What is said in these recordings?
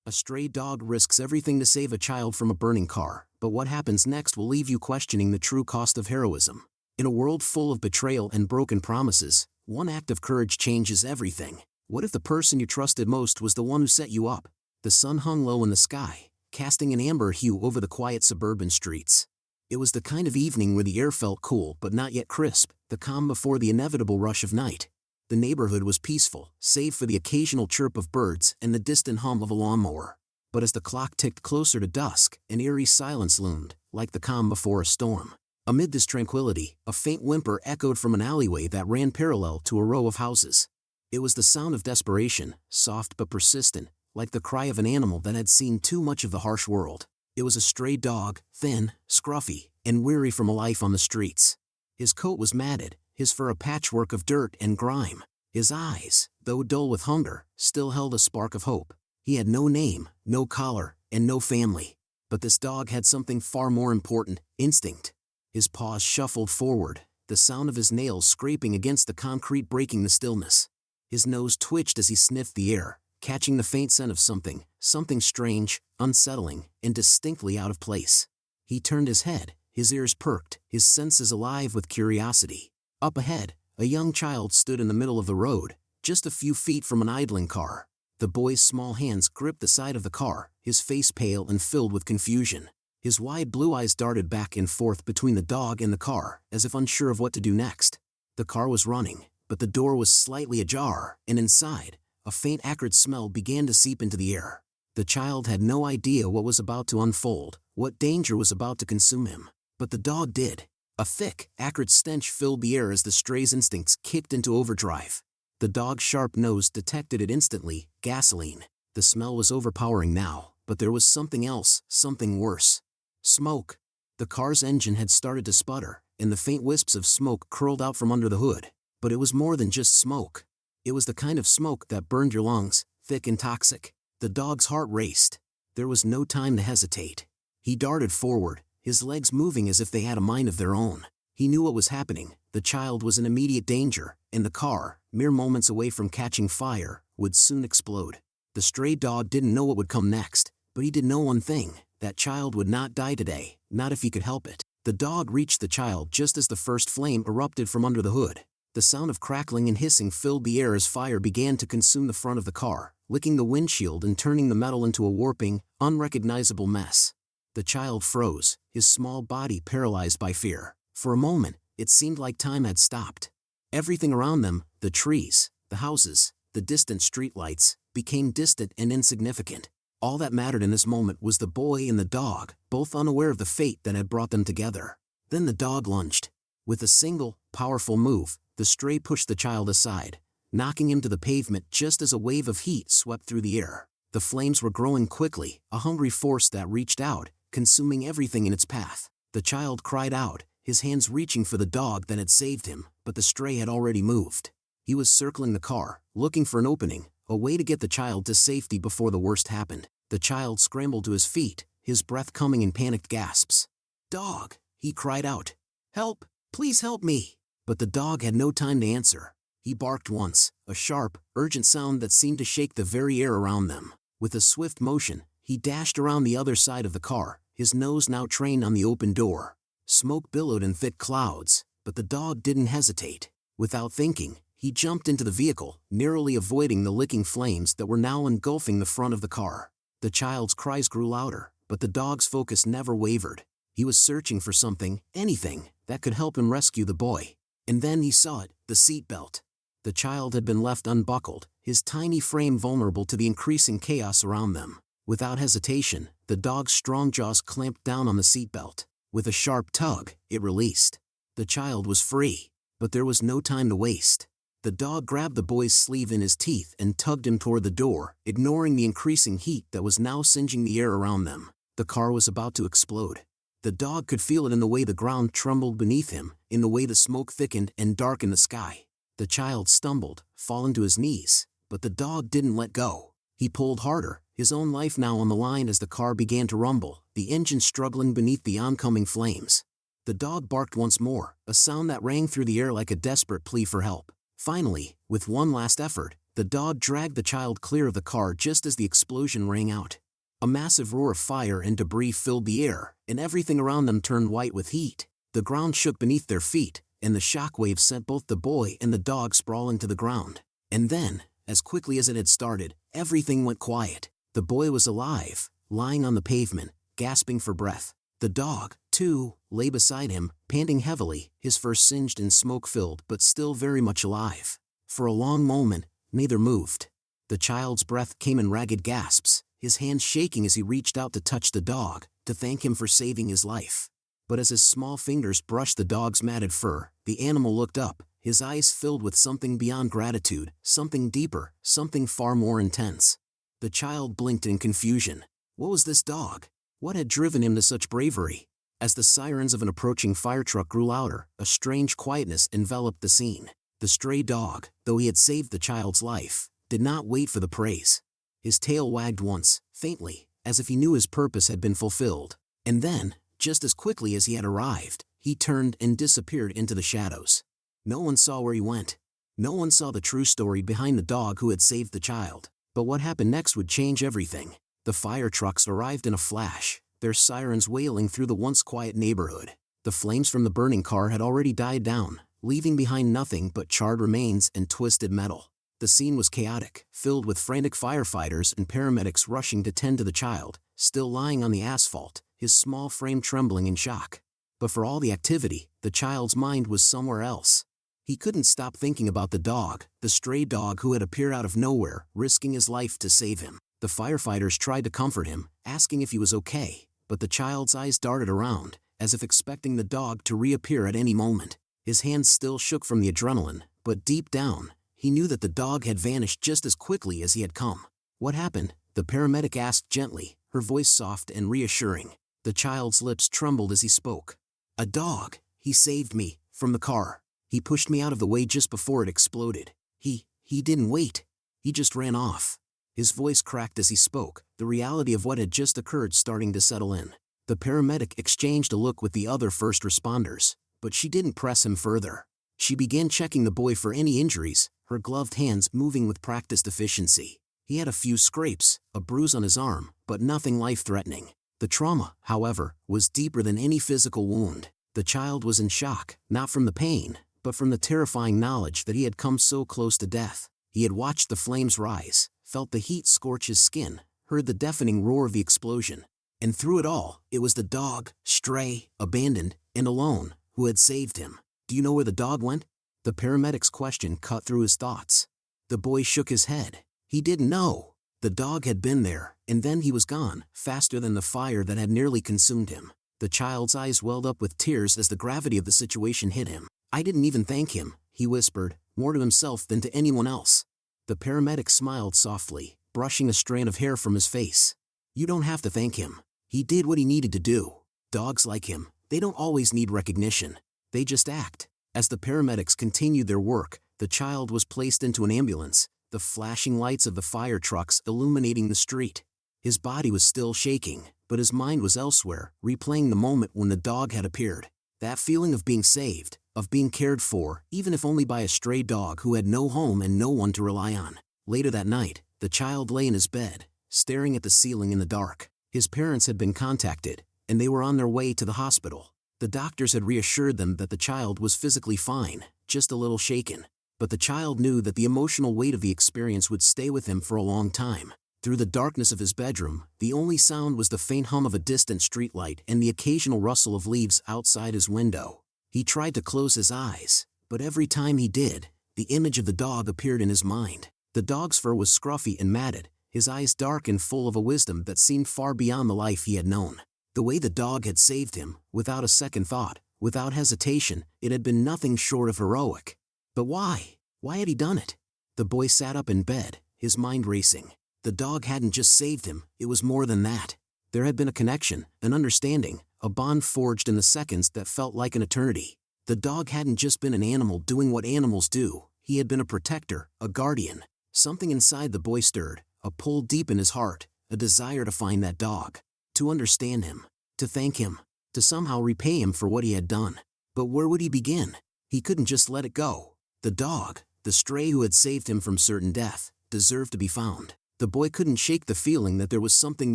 A stray dog risks everything to save a child from a burning car, but what happens next will leave you questioning the true cost of heroism. In a world full of betrayal and broken promises, one act of courage changes everything. What if the person you trusted most was the one who set you up? The sun hung low in the sky, casting an amber hue over the quiet suburban streets. It was the kind of evening where the air felt cool but not yet crisp, the calm before the inevitable rush of night. The neighborhood was peaceful, save for the occasional chirp of birds and the distant hum of a lawnmower. But as the clock ticked closer to dusk, an eerie silence loomed, like the calm before a storm. Amid this tranquility, a faint whimper echoed from an alleyway that ran parallel to a row of houses. It was the sound of desperation, soft but persistent, like the cry of an animal that had seen too much of the harsh world. It was a stray dog, thin, scruffy, and weary from a life on the streets. His coat was matted, his fur a patchwork of dirt and grime. His eyes, though dull with hunger, still held a spark of hope. He had no name, no collar, and no family. But this dog had something far more important: instinct. His paws shuffled forward, the sound of his nails scraping against the concrete breaking the stillness. His nose twitched as he sniffed the air, catching the faint scent of something strange, unsettling, and distinctly out of place. He turned his head, his ears perked, his senses alive with curiosity. Up ahead, a young child stood in the middle of the road, just a few feet from an idling car. The boy's small hands gripped the side of the car, his face pale and filled with confusion. His wide blue eyes darted back and forth between the dog and the car, as if unsure of what to do next. The car was running, but the door was slightly ajar, and inside, a faint acrid smell began to seep into the air. The child had no idea what was about to unfold, what danger was about to consume him. But the dog did. A thick, acrid stench filled the air as the stray's instincts kicked into overdrive. The dog's sharp nose detected it instantly: gasoline. The smell was overpowering now, but there was something else, something worse. Smoke. The car's engine had started to sputter, and the faint wisps of smoke curled out from under the hood. But it was more than just smoke. It was the kind of smoke that burned your lungs, thick and toxic. The dog's heart raced. There was no time to hesitate. He darted forward, his legs moving as if they had a mind of their own. He knew what was happening. The child was in immediate danger, and the car, mere moments away from catching fire, would soon explode. The stray dog didn't know what would come next, but he did know one thing: that child would not die today, not if he could help it. The dog reached the child just as the first flame erupted from under the hood. The sound of crackling and hissing filled the air as fire began to consume the front of the car, licking the windshield and turning the metal into a warping, unrecognizable mess. The child froze, his small body paralyzed by fear. For a moment, it seemed like time had stopped. Everything around them, the trees, the houses, the distant streetlights, became distant and insignificant. All that mattered in this moment was the boy and the dog, both unaware of the fate that had brought them together. Then the dog lunged. With a single, powerful move, the stray pushed the child aside, knocking him to the pavement just as a wave of heat swept through the air. The flames were growing quickly, a hungry force that reached out, consuming everything in its path. The child cried out, his hands reaching for the dog that had saved him, but the stray had already moved. He was circling the car, looking for an opening, a way to get the child to safety before the worst happened. The child scrambled to his feet, his breath coming in panicked gasps. "Dog!" he cried out. "Help! Please help me!" But the dog had no time to answer. He barked once, a sharp, urgent sound that seemed to shake the very air around them. With a swift motion, he dashed around the other side of the car, his nose now trained on the open door. Smoke billowed in thick clouds, but the dog didn't hesitate. Without thinking, he jumped into the vehicle, narrowly avoiding the licking flames that were now engulfing the front of the car. The child's cries grew louder, but the dog's focus never wavered. He was searching for something, anything, that could help him rescue the boy. And then he saw it: the seatbelt. The child had been left unbuckled, his tiny frame vulnerable to the increasing chaos around them. Without hesitation, the dog's strong jaws clamped down on the seatbelt. With a sharp tug, it released. The child was free. But there was no time to waste. The dog grabbed the boy's sleeve in his teeth and tugged him toward the door, ignoring the increasing heat that was now singeing the air around them. The car was about to explode. The dog could feel it in the way the ground trembled beneath him, in the way the smoke thickened and darkened the sky. The child stumbled, falling to his knees, but the dog didn't let go. He pulled harder, his own life now on the line as the car began to rumble, the engine struggling beneath the oncoming flames. The dog barked once more, a sound that rang through the air like a desperate plea for help. Finally, with one last effort, The dog dragged the child clear of the car just as the explosion rang out. A massive roar of fire and debris filled the air, and everything around them turned white with heat. The ground shook beneath their feet, and the shockwave sent both the boy and the dog sprawling to the ground. And then, as quickly as it had started, everything went quiet. The boy was alive, lying on the pavement, gasping for breath. The dog, too, lay beside him, panting heavily, his fur singed and smoke-filled but still very much alive. For a long moment, neither moved. The child's breath came in ragged gasps, his hands shaking as he reached out to touch the dog, to thank him for saving his life. But as his small fingers brushed the dog's matted fur, the animal looked up, his eyes filled with something beyond gratitude, something deeper, something far more intense. The child blinked in confusion. What was this dog? What had driven him to such bravery? As the sirens of an approaching fire truck grew louder, a strange quietness enveloped the scene. The stray dog, though he had saved the child's life, did not wait for the praise. His tail wagged once, faintly, as if he knew his purpose had been fulfilled. And then, just as quickly as he had arrived, he turned and disappeared into the shadows. No one saw where he went. No one saw the true story behind the dog who had saved the child. But what happened next would change everything. The fire trucks arrived in a flash, their sirens wailing through the once quiet neighborhood. The flames from the burning car had already died down, leaving behind nothing but charred remains and twisted metal. The scene was chaotic, filled with frantic firefighters and paramedics rushing to tend to the child, still lying on the asphalt, his small frame trembling in shock. But for all the activity, the child's mind was somewhere else. He couldn't stop thinking about the dog, the stray dog who had appeared out of nowhere, risking his life to save him. The firefighters tried to comfort him, asking if he was okay, but the child's eyes darted around, as if expecting the dog to reappear at any moment. His hands still shook from the adrenaline, but deep down, he knew that the dog had vanished just as quickly as he had come. What happened? The paramedic asked gently, her voice soft and reassuring. The child's lips trembled as he spoke. A dog, he saved me, from the car. He pushed me out of the way just before it exploded. He didn't wait. He just ran off. His voice cracked as he spoke, the reality of what had just occurred starting to settle in. The paramedic exchanged a look with the other first responders, but she didn't press him further. She began checking the boy for any injuries, her gloved hands moving with practiced efficiency. He had a few scrapes, a bruise on his arm, but nothing life-threatening. The trauma, however, was deeper than any physical wound. The child was in shock, not from the pain, but from the terrifying knowledge that he had come so close to death. He had watched the flames rise, felt the heat scorch his skin, heard the deafening roar of the explosion. And through it all, it was the dog, stray, abandoned, and alone, who had saved him. Do you know where the dog went? The paramedic's question cut through his thoughts. The boy shook his head. He didn't know. The dog had been there, and then he was gone, faster than the fire that had nearly consumed him. The child's eyes welled up with tears as the gravity of the situation hit him. I didn't even thank him, he whispered, more to himself than to anyone else. The paramedic smiled softly, brushing a strand of hair from his face. You don't have to thank him. He did what he needed to do. Dogs like him, they don't always need recognition. They just act. As the paramedics continued their work, the child was placed into an ambulance, the flashing lights of the fire trucks illuminating the street. His body was still shaking, but his mind was elsewhere, replaying the moment when the dog had appeared. That feeling of being saved, of being cared for, even if only by a stray dog who had no home and no one to rely on. Later that night, the child lay in his bed, staring at the ceiling in the dark. His parents had been contacted, and they were on their way to the hospital. The doctors had reassured them that the child was physically fine, just a little shaken. But the child knew that the emotional weight of the experience would stay with him for a long time. Through the darkness of his bedroom, the only sound was the faint hum of a distant streetlight and the occasional rustle of leaves outside his window. He tried to close his eyes, but every time he did, the image of the dog appeared in his mind. The dog's fur was scruffy and matted, his eyes dark and full of a wisdom that seemed far beyond the life he had known. The way the dog had saved him, without a second thought, without hesitation, it had been nothing short of heroic. But why? Why had he done it? The boy sat up in bed, his mind racing. The dog hadn't just saved him, it was more than that. There had been a connection, an understanding, a bond forged in the seconds that felt like an eternity. The dog hadn't just been an animal doing what animals do, he had been a protector, a guardian. Something inside the boy stirred, a pull deep in his heart, a desire to find that dog, to understand him, to thank him, to somehow repay him for what he had done. But where would he begin? He couldn't just let it go. The dog, The stray who had saved him from certain death deserved to be found. The boy couldn't shake the feeling that there was something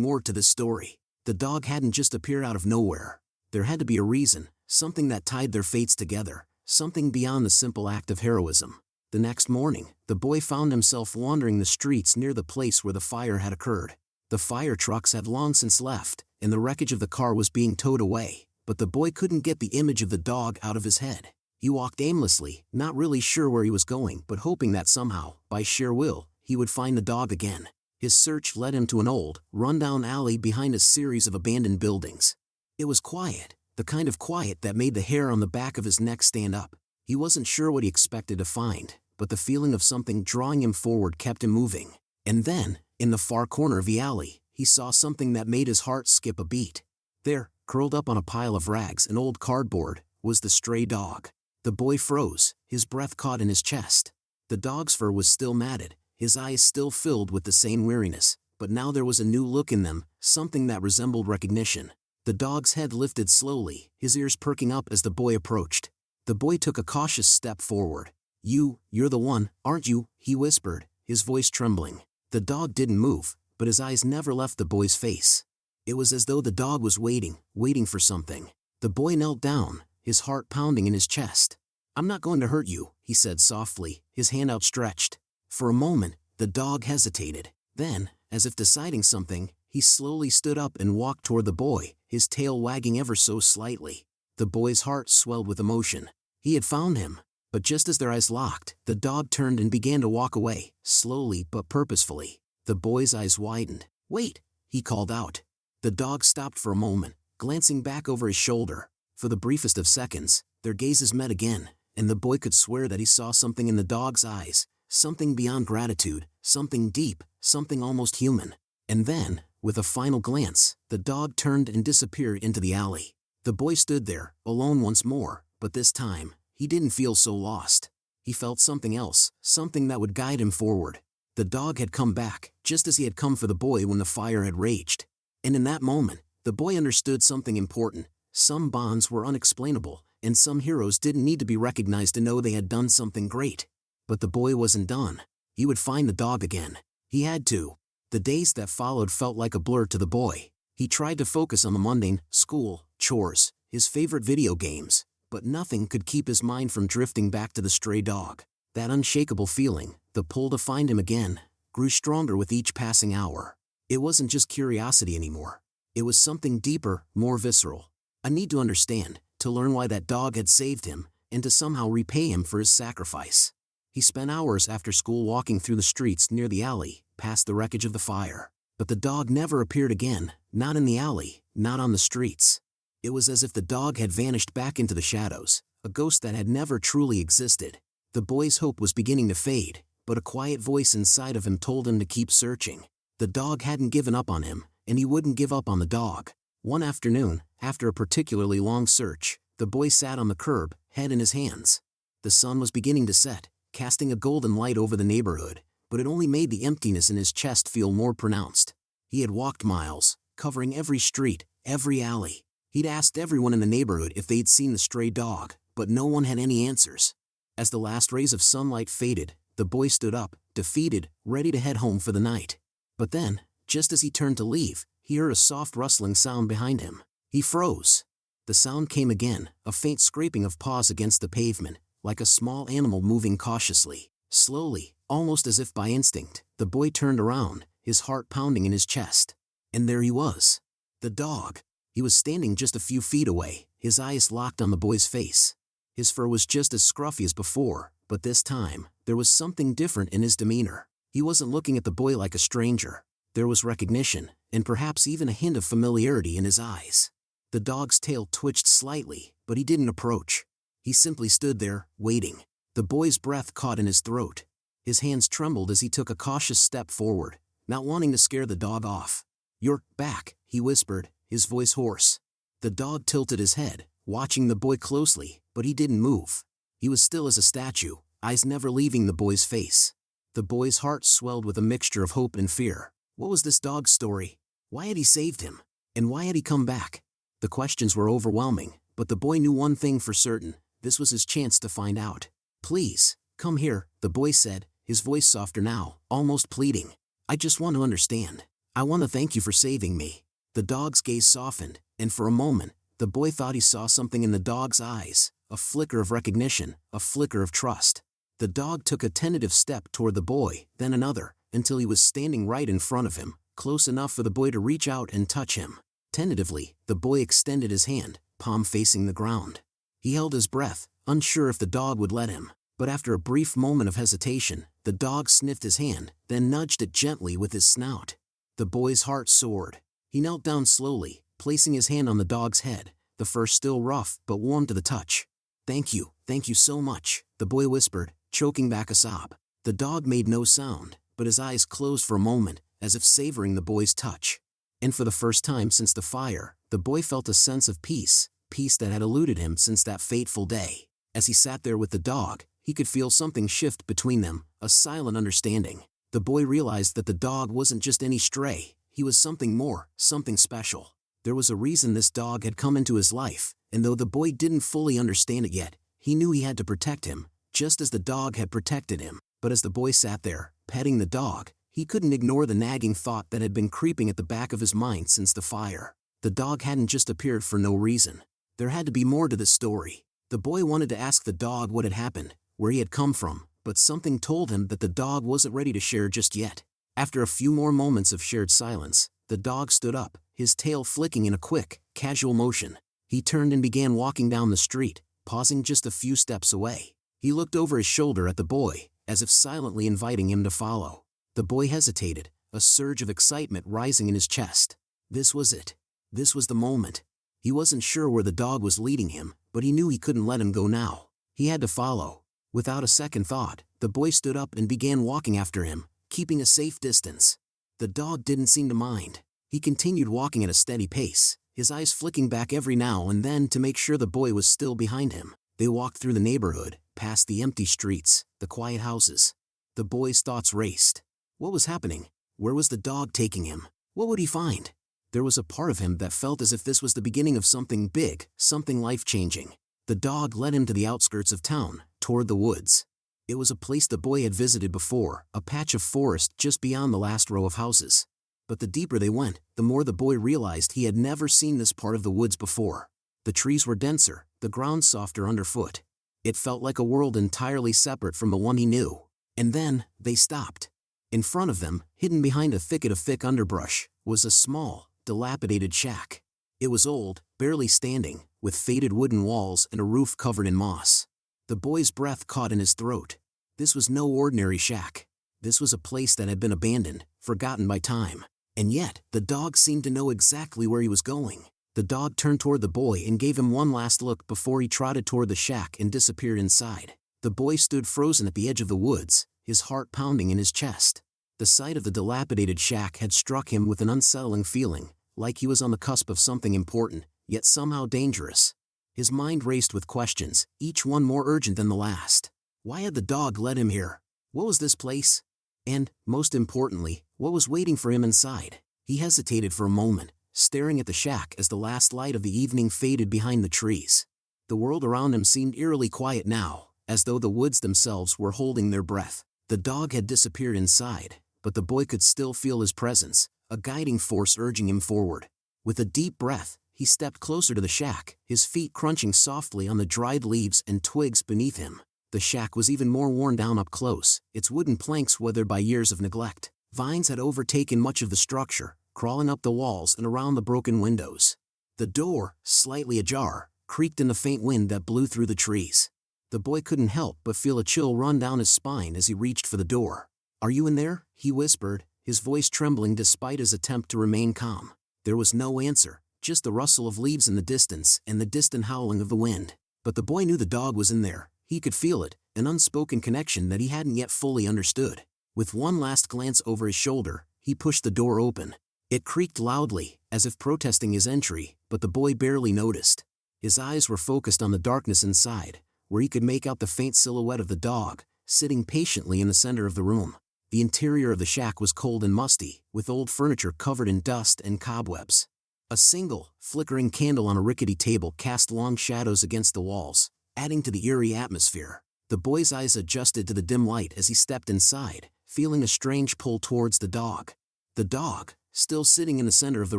more to this story. The dog hadn't just appeared out of nowhere. There had to be a reason, something that tied their fates together, something beyond the simple act of heroism. The next morning, the boy found himself wandering the streets near the place where the fire had occurred. The fire trucks had long since left, and the wreckage of the car was being towed away, but the boy couldn't get the image of the dog out of his head. He walked aimlessly, not really sure where he was going, but hoping that somehow, by sheer will, he would find the dog again. His search led him to an old, run-down alley behind a series of abandoned buildings. It was quiet, the kind of quiet that made the hair on the back of his neck stand up. He wasn't sure what he expected to find, but the feeling of something drawing him forward kept him moving. And then, in the far corner of the alley, he saw something that made his heart skip a beat. There, curled up on a pile of rags and old cardboard, was the stray dog. The boy froze, his breath caught in his chest. The dog's fur was still matted, his eyes still filled with the same weariness, but now there was a new look in them, something that resembled recognition. The dog's head lifted slowly, his ears perking up as the boy approached. The boy took a cautious step forward. You're the one, aren't you?" he whispered, his voice trembling. The dog didn't move, but his eyes never left the boy's face. It was as though the dog was waiting for something. The boy knelt down, his heart pounding in his chest. "I'm not going to hurt you," he said softly, his hand outstretched. For a moment, the dog hesitated. Then, as if deciding something, he slowly stood up and walked toward the boy, his tail wagging ever so slightly. The boy's heart swelled with emotion. He had found him. But just as their eyes locked, the dog turned and began to walk away, slowly but purposefully. The boy's eyes widened. "Wait," he called out. The dog stopped for a moment, glancing back over his shoulder. For the briefest of seconds, their gazes met again, and the boy could swear that he saw something in the dog's eyes, something beyond gratitude, something deep, something almost human. And then, with a final glance, the dog turned and disappeared into the alley. The boy stood there, alone once more, but this time, he didn't feel so lost. He felt something else, something that would guide him forward. The dog had come back, just as he had come for the boy when the fire had raged. And in that moment, the boy understood something important. Some bonds were unexplainable, and some heroes didn't need to be recognized to know they had done something great. But the boy wasn't done. He would find the dog again. He had to. The days that followed felt like a blur to the boy. He tried to focus on the mundane, school, chores, his favorite video games, but nothing could keep his mind from drifting back to the stray dog. That unshakable feeling, the pull to find him again, grew stronger with each passing hour. It wasn't just curiosity anymore. It was something deeper, more visceral. A need to understand, to learn why that dog had saved him, and to somehow repay him for his sacrifice. He spent hours after school walking through the streets near the alley, past the wreckage of the fire. But the dog never appeared again, not in the alley, not on the streets. It was as if the dog had vanished back into the shadows, a ghost that had never truly existed. The boy's hope was beginning to fade, but a quiet voice inside of him told him to keep searching. The dog hadn't given up on him, and he wouldn't give up on the dog. One afternoon, after a particularly long search, the boy sat on the curb, head in his hands. The sun was beginning to set, casting a golden light over the neighborhood, but it only made the emptiness in his chest feel more pronounced. He had walked miles, covering every street, every alley. He'd asked everyone in the neighborhood if they'd seen the stray dog, but no one had any answers. As the last rays of sunlight faded, the boy stood up, defeated, ready to head home for the night. But then, just as he turned to leave, he heard a soft rustling sound behind him. He froze. The sound came again, a faint scraping of paws against the pavement, like a small animal moving cautiously. Slowly, almost as if by instinct, the boy turned around, his heart pounding in his chest. And there he was. The dog. He was standing just a few feet away, his eyes locked on the boy's face. His fur was just as scruffy as before, but this time, there was something different in his demeanor. He wasn't looking at the boy like a stranger. There was recognition, and perhaps even a hint of familiarity in his eyes. The dog's tail twitched slightly, but he didn't approach. He simply stood there, waiting. The boy's breath caught in his throat. His hands trembled as he took a cautious step forward, not wanting to scare the dog off. "You're back," he whispered, his voice hoarse. The dog tilted his head, watching the boy closely, but he didn't move. He was still as a statue, eyes never leaving the boy's face. The boy's heart swelled with a mixture of hope and fear. What was this dog's story? Why had he saved him? And why had he come back? The questions were overwhelming, but the boy knew one thing for certain: this was his chance to find out. "Please, "Come here," the boy said, his voice softer now, almost pleading. "I just want to understand. I want to thank you for saving me." The dog's gaze softened, and for a moment, the boy thought he saw something in the dog's eyes, a flicker of recognition, a flicker of trust. The dog took a tentative step toward the boy, then another, until he was standing right in front of him, close enough for the boy to reach out and touch him. Tentatively, the boy extended his hand, palm facing the ground. He held his breath, unsure if the dog would let him, but after a brief moment of hesitation, the dog sniffed his hand, then nudged it gently with his snout. The boy's heart soared. He knelt down slowly, placing his hand on the dog's head, the fur still rough but warm to the touch. Thank you so much," the boy whispered, choking back a sob. The dog made no sound, but his eyes closed for a moment, as if savoring the boy's touch. And for the first time since the fire, the boy felt a sense of peace that had eluded him since that fateful day. As he sat there with the dog, he could feel something shift between them, a silent understanding. The boy realized that the dog wasn't just any stray, he was something more, something special. There was a reason this dog had come into his life, and though the boy didn't fully understand it yet, he knew he had to protect him, just as the dog had protected him. But as the boy sat there, petting the dog, he couldn't ignore the nagging thought that had been creeping at the back of his mind since the fire. The dog hadn't just appeared for no reason. There had to be more to this story. The boy wanted to ask the dog what had happened, where he had come from, but something told him that the dog wasn't ready to share just yet. After a few more moments of shared silence, the dog stood up, his tail flicking in a quick, casual motion. He turned and began walking down the street, pausing just a few steps away. He looked over his shoulder at the boy, as if silently inviting him to follow. The boy hesitated, a surge of excitement rising in his chest. This was it. This was the moment. He wasn't sure where the dog was leading him, but he knew he couldn't let him go now. He had to follow. Without a second thought, the boy stood up and began walking after him, keeping a safe distance. The dog didn't seem to mind. He continued walking at a steady pace, his eyes flicking back every now and then to make sure the boy was still behind him. They walked through the neighborhood, past the empty streets, the quiet houses. The boy's thoughts raced. What was happening? Where was the dog taking him? What would he find? There was a part of him that felt as if this was the beginning of something big, something life-changing. The dog led him to the outskirts of town, toward the woods. It was a place the boy had visited before, a patch of forest just beyond the last row of houses. But the deeper they went, the more the boy realized he had never seen this part of the woods before. The trees were denser, the ground softer underfoot. It felt like a world entirely separate from the one he knew. And then, they stopped. In front of them, hidden behind a thicket of thick underbrush, was a small, dilapidated shack. It was old, barely standing, with faded wooden walls and a roof covered in moss. The boy's breath caught in his throat. This was no ordinary shack. This was a place that had been abandoned, forgotten by time. And yet, the dog seemed to know exactly where he was going. The dog turned toward the boy and gave him one last look before he trotted toward the shack and disappeared inside. The boy stood frozen at the edge of the woods, his heart pounding in his chest. The sight of the dilapidated shack had struck him with an unsettling feeling, like he was on the cusp of something important, yet somehow dangerous. His mind raced with questions, each one more urgent than the last. Why had the dog led him here? What was this place? And, most importantly, what was waiting for him inside? He hesitated for a moment, staring at the shack as the last light of the evening faded behind the trees. The world around him seemed eerily quiet now, as though the woods themselves were holding their breath. The dog had disappeared inside, but the boy could still feel his presence, a guiding force urging him forward. With a deep breath, he stepped closer to the shack, his feet crunching softly on the dried leaves and twigs beneath him. The shack was even more worn down up close, its wooden planks weathered by years of neglect. Vines had overtaken much of the structure, crawling up the walls and around the broken windows. The door, slightly ajar, creaked in the faint wind that blew through the trees. The boy couldn't help but feel a chill run down his spine as he reached for the door. "Are you in there?" he whispered, his voice trembling despite his attempt to remain calm. There was no answer, just the rustle of leaves in the distance and the distant howling of the wind. But the boy knew the dog was in there. He could feel it, an unspoken connection that he hadn't yet fully understood. With one last glance over his shoulder, he pushed the door open. It creaked loudly, as if protesting his entry, but the boy barely noticed. His eyes were focused on the darkness inside, where he could make out the faint silhouette of the dog, sitting patiently in the center of the room. The interior of the shack was cold and musty, with old furniture covered in dust and cobwebs. A single, flickering candle on a rickety table cast long shadows against the walls, adding to the eerie atmosphere. The boy's eyes adjusted to the dim light as he stepped inside, feeling a strange pull towards the dog. The dog, still sitting in the center of the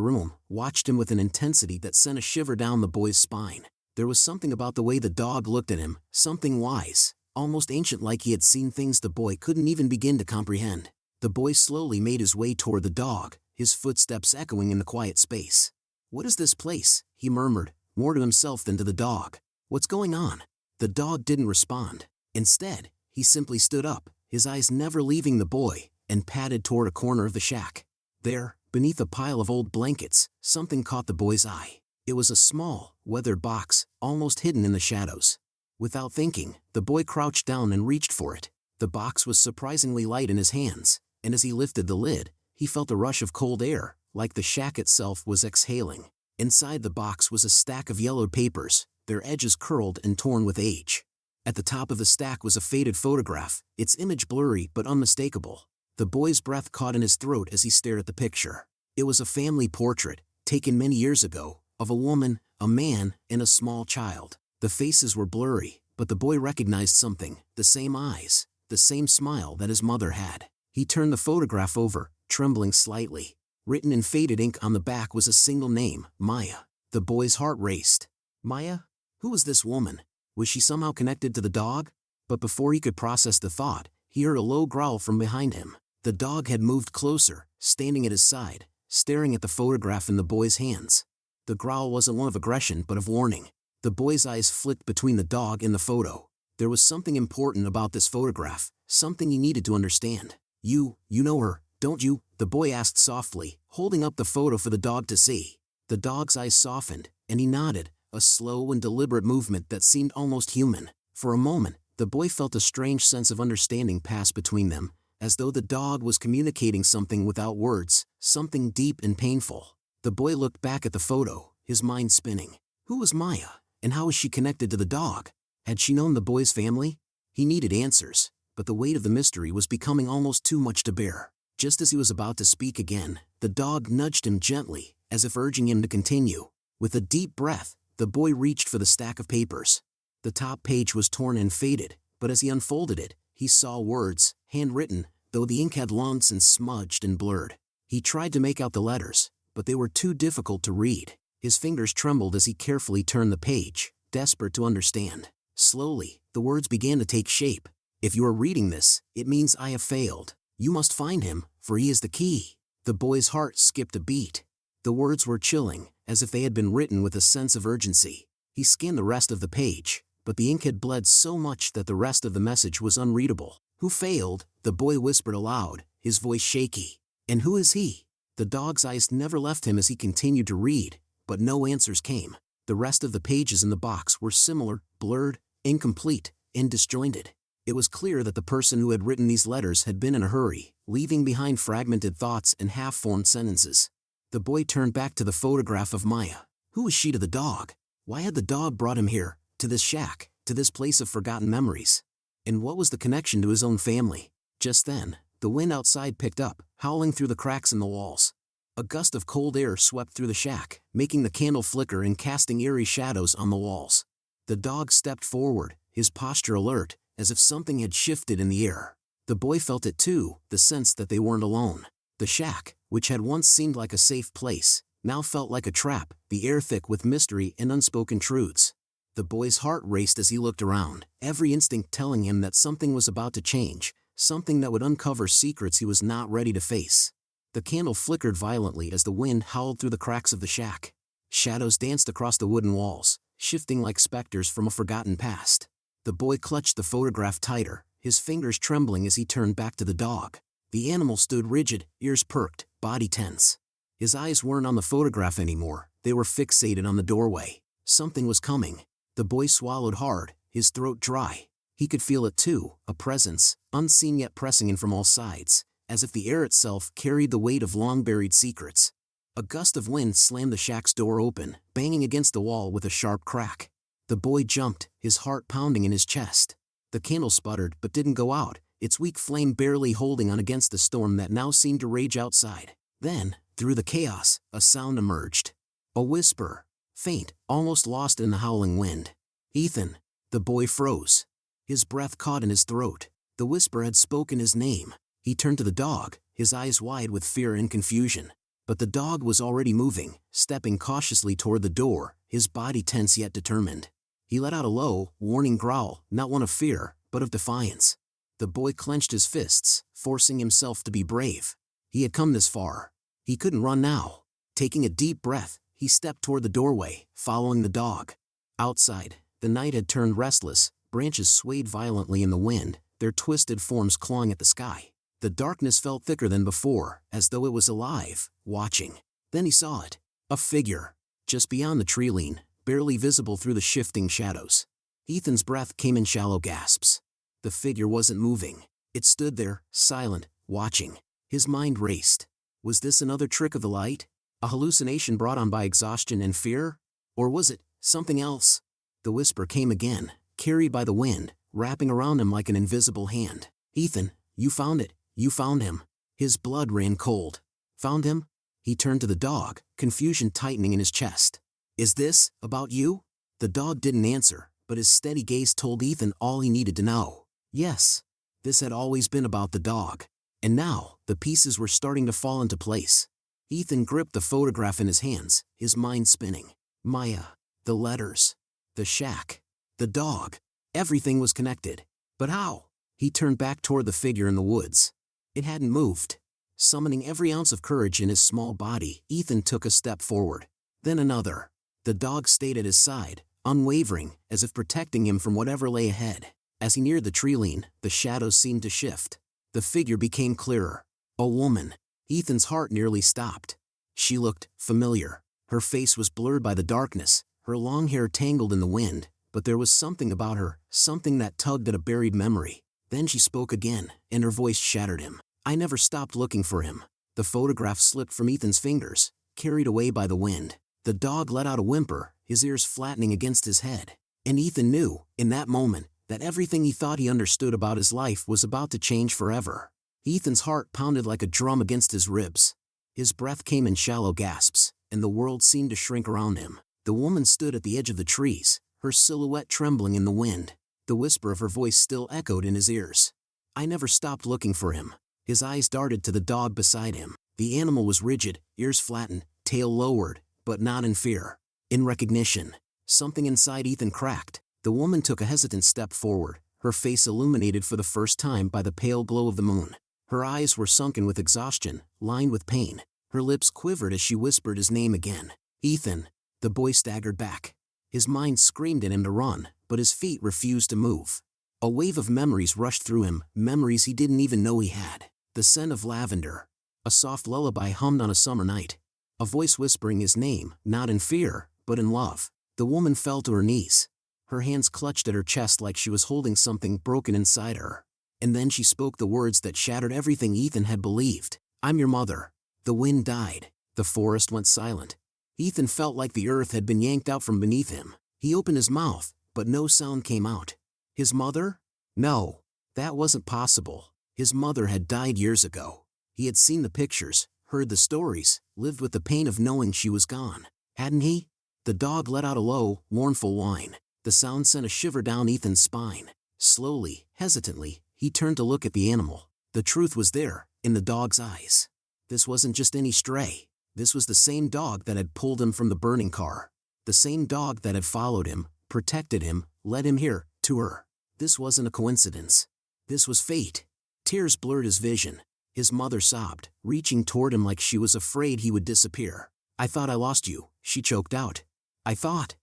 room, watched him with an intensity that sent a shiver down the boy's spine. There was something about the way the dog looked at him, something wise, almost ancient, like he had seen things the boy couldn't even begin to comprehend. The boy slowly made his way toward the dog, his footsteps echoing in the quiet space. "What is this place?" he murmured, more to himself than to the dog. "What's going on?" The dog didn't respond. Instead, he simply stood up, his eyes never leaving the boy, and padded toward a corner of the shack. There, beneath a pile of old blankets, something caught the boy's eye. It was a small, weathered box, almost hidden in the shadows. Without thinking, the boy crouched down and reached for it. The box was surprisingly light in his hands, and as he lifted the lid, he felt a rush of cold air, like the shack itself was exhaling. Inside the box was a stack of yellowed papers, their edges curled and torn with age. At the top of the stack was a faded photograph, its image blurry but unmistakable. The boy's breath caught in his throat as he stared at the picture. It was a family portrait, taken many years ago, of a woman, a man, and a small child. The faces were blurry, but the boy recognized something, the same eyes, the same smile that his mother had. He turned the photograph over, trembling slightly. Written in faded ink on the back was a single name, Maya. The boy's heart raced. Maya? Who was this woman? Was she somehow connected to the dog? But before he could process the thought, he heard a low growl from behind him. The dog had moved closer, standing at his side, staring at the photograph in the boy's hands. The growl wasn't one of aggression but of warning. The boy's eyes flicked between the dog and the photo. There was something important about this photograph, something he needed to understand. You know her, don't you?" the boy asked softly, holding up the photo for the dog to see. The dog's eyes softened, and he nodded, a slow and deliberate movement that seemed almost human. For a moment, the boy felt a strange sense of understanding pass between them, as though the dog was communicating something without words, something deep and painful. The boy looked back at the photo, his mind spinning. Who was Maya, and how was she connected to the dog? Had she known the boy's family? He needed answers, but the weight of the mystery was becoming almost too much to bear. Just as he was about to speak again, the dog nudged him gently, as if urging him to continue. With a deep breath, the boy reached for the stack of papers. The top page was torn and faded, but as he unfolded it, he saw words, handwritten, though the ink had long since smudged and blurred. He tried to make out the letters, but they were too difficult to read. His fingers trembled as he carefully turned the page, desperate to understand. Slowly, the words began to take shape. "If you are reading this, it means I have failed. You must find him, for he is the key." The boy's heart skipped a beat. The words were chilling, as if they had been written with a sense of urgency. He scanned the rest of the page, but the ink had bled so much that the rest of the message was unreadable. "Who failed?" the boy whispered aloud, his voice shaky. "And who is he?" The dog's eyes never left him as he continued to read, but no answers came. The rest of the pages in the box were similar, blurred, incomplete, and disjointed. It was clear that the person who had written these letters had been in a hurry, leaving behind fragmented thoughts and half-formed sentences. The boy turned back to the photograph of Maya. Who was she to the dog? Why had the dog brought him here, to this shack, to this place of forgotten memories? And what was the connection to his own family? Just then, the wind outside picked up, howling through the cracks in the walls. A gust of cold air swept through the shack, making the candle flicker and casting eerie shadows on the walls. The dog stepped forward, his posture alert, as if something had shifted in the air. The boy felt it too, the sense that they weren't alone. The shack, which had once seemed like a safe place, now felt like a trap, the air thick with mystery and unspoken truths. The boy's heart raced as he looked around, every instinct telling him that something was about to change, something that would uncover secrets he was not ready to face. The candle flickered violently as the wind howled through the cracks of the shack. Shadows danced across the wooden walls, shifting like specters from a forgotten past. The boy clutched the photograph tighter, his fingers trembling as he turned back to the dog. The animal stood rigid, ears perked, body tense. His eyes weren't on the photograph anymore, they were fixated on the doorway. Something was coming. The boy swallowed hard, his throat dry. He could feel it too, a presence, unseen yet pressing in from all sides, as if the air itself carried the weight of long-buried secrets. A gust of wind slammed the shack's door open, banging against the wall with a sharp crack. The boy jumped, his heart pounding in his chest. The candle sputtered but didn't go out, its weak flame barely holding on against the storm that now seemed to rage outside. Then, through the chaos, a sound emerged. A whisper, faint, almost lost in the howling wind. "Ethan." The boy froze. His breath caught in his throat. The whisper had spoken his name. He turned to the dog, his eyes wide with fear and confusion. But the dog was already moving, stepping cautiously toward the door, his body tense yet determined. He let out a low, warning growl, not one of fear, but of defiance. The boy clenched his fists, forcing himself to be brave. He had come this far. He couldn't run now. Taking a deep breath, he stepped toward the doorway, following the dog. Outside, the night had turned restless, branches swayed violently in the wind, their twisted forms clawing at the sky. The darkness felt thicker than before, as though it was alive, watching. Then he saw it. A figure. Just beyond the tree line, barely visible through the shifting shadows. Ethan's breath came in shallow gasps. The figure wasn't moving. It stood there, silent, watching. His mind raced. Was this another trick of the light? A hallucination brought on by exhaustion and fear? Or was it something else? The whisper came again, carried by the wind, wrapping around him like an invisible hand. Ethan, you found it. You found him. His blood ran cold. Found him? He turned to the dog, confusion tightening in his chest. Is this about you? The dog didn't answer, but his steady gaze told Ethan all he needed to know. Yes. This had always been about the dog. And now, the pieces were starting to fall into place. Ethan gripped the photograph in his hands, his mind spinning. Maya. The letters. The shack. The dog. Everything was connected. But how? He turned back toward the figure in the woods. It hadn't moved. Summoning every ounce of courage in his small body, Ethan took a step forward. Then another. The dog stayed at his side, unwavering, as if protecting him from whatever lay ahead. As he neared the tree line, the shadows seemed to shift. The figure became clearer. A woman. Ethan's heart nearly stopped. She looked familiar. Her face was blurred by the darkness, her long hair tangled in the wind, but there was something about her, something that tugged at a buried memory. Then she spoke again, and her voice shattered him. I never stopped looking for him. The photograph slipped from Ethan's fingers, carried away by the wind. The dog let out a whimper, his ears flattening against his head. And Ethan knew, in that moment, that everything he thought he understood about his life was about to change forever. Ethan's heart pounded like a drum against his ribs. His breath came in shallow gasps, and the world seemed to shrink around him. The woman stood at the edge of the trees, her silhouette trembling in the wind. The whisper of her voice still echoed in his ears. I never stopped looking for him. His eyes darted to the dog beside him. The animal was rigid, ears flattened, tail lowered, but not in fear. In recognition. Something inside Ethan cracked. The woman took a hesitant step forward, her face illuminated for the first time by the pale glow of the moon. Her eyes were sunken with exhaustion, lined with pain. Her lips quivered as she whispered his name again. Ethan. The boy staggered back. His mind screamed at him to run, but his feet refused to move. A wave of memories rushed through him, memories he didn't even know he had. The scent of lavender. A soft lullaby hummed on a summer night. A voice whispering his name, not in fear, but in love. The woman fell to her knees. Her hands clutched at her chest like she was holding something broken inside her. And then she spoke the words that shattered everything Ethan had believed. I'm your mother. The wind died. The forest went silent. Ethan felt like the earth had been yanked out from beneath him. He opened his mouth, but no sound came out. His mother? No, that wasn't possible. His mother had died years ago. He had seen the pictures, heard the stories, lived with the pain of knowing she was gone. Hadn't he? The dog let out a low, mournful whine. The sound sent a shiver down Ethan's spine. Slowly, hesitantly, he turned to look at the animal. The truth was there, in the dog's eyes. This wasn't just any stray. This was the same dog that had pulled him from the burning car. The same dog that had followed him, protected him, led him here, to her. This wasn't a coincidence. This was fate. Tears blurred his vision. His mother sobbed, reaching toward him like she was afraid he would disappear. I thought I lost you, she choked out. I thought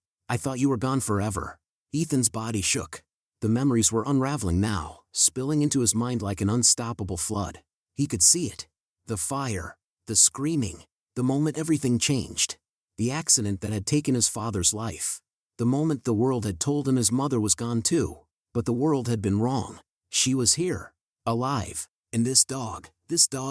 you were gone forever. Ethan's body shook. The memories were unraveling now, spilling into his mind like an unstoppable flood. He could see it. The fire, the screaming, the moment everything changed. The accident that had taken his father's life. The moment the world had told him his mother was gone too. But the world had been wrong. She was here, alive, and this dog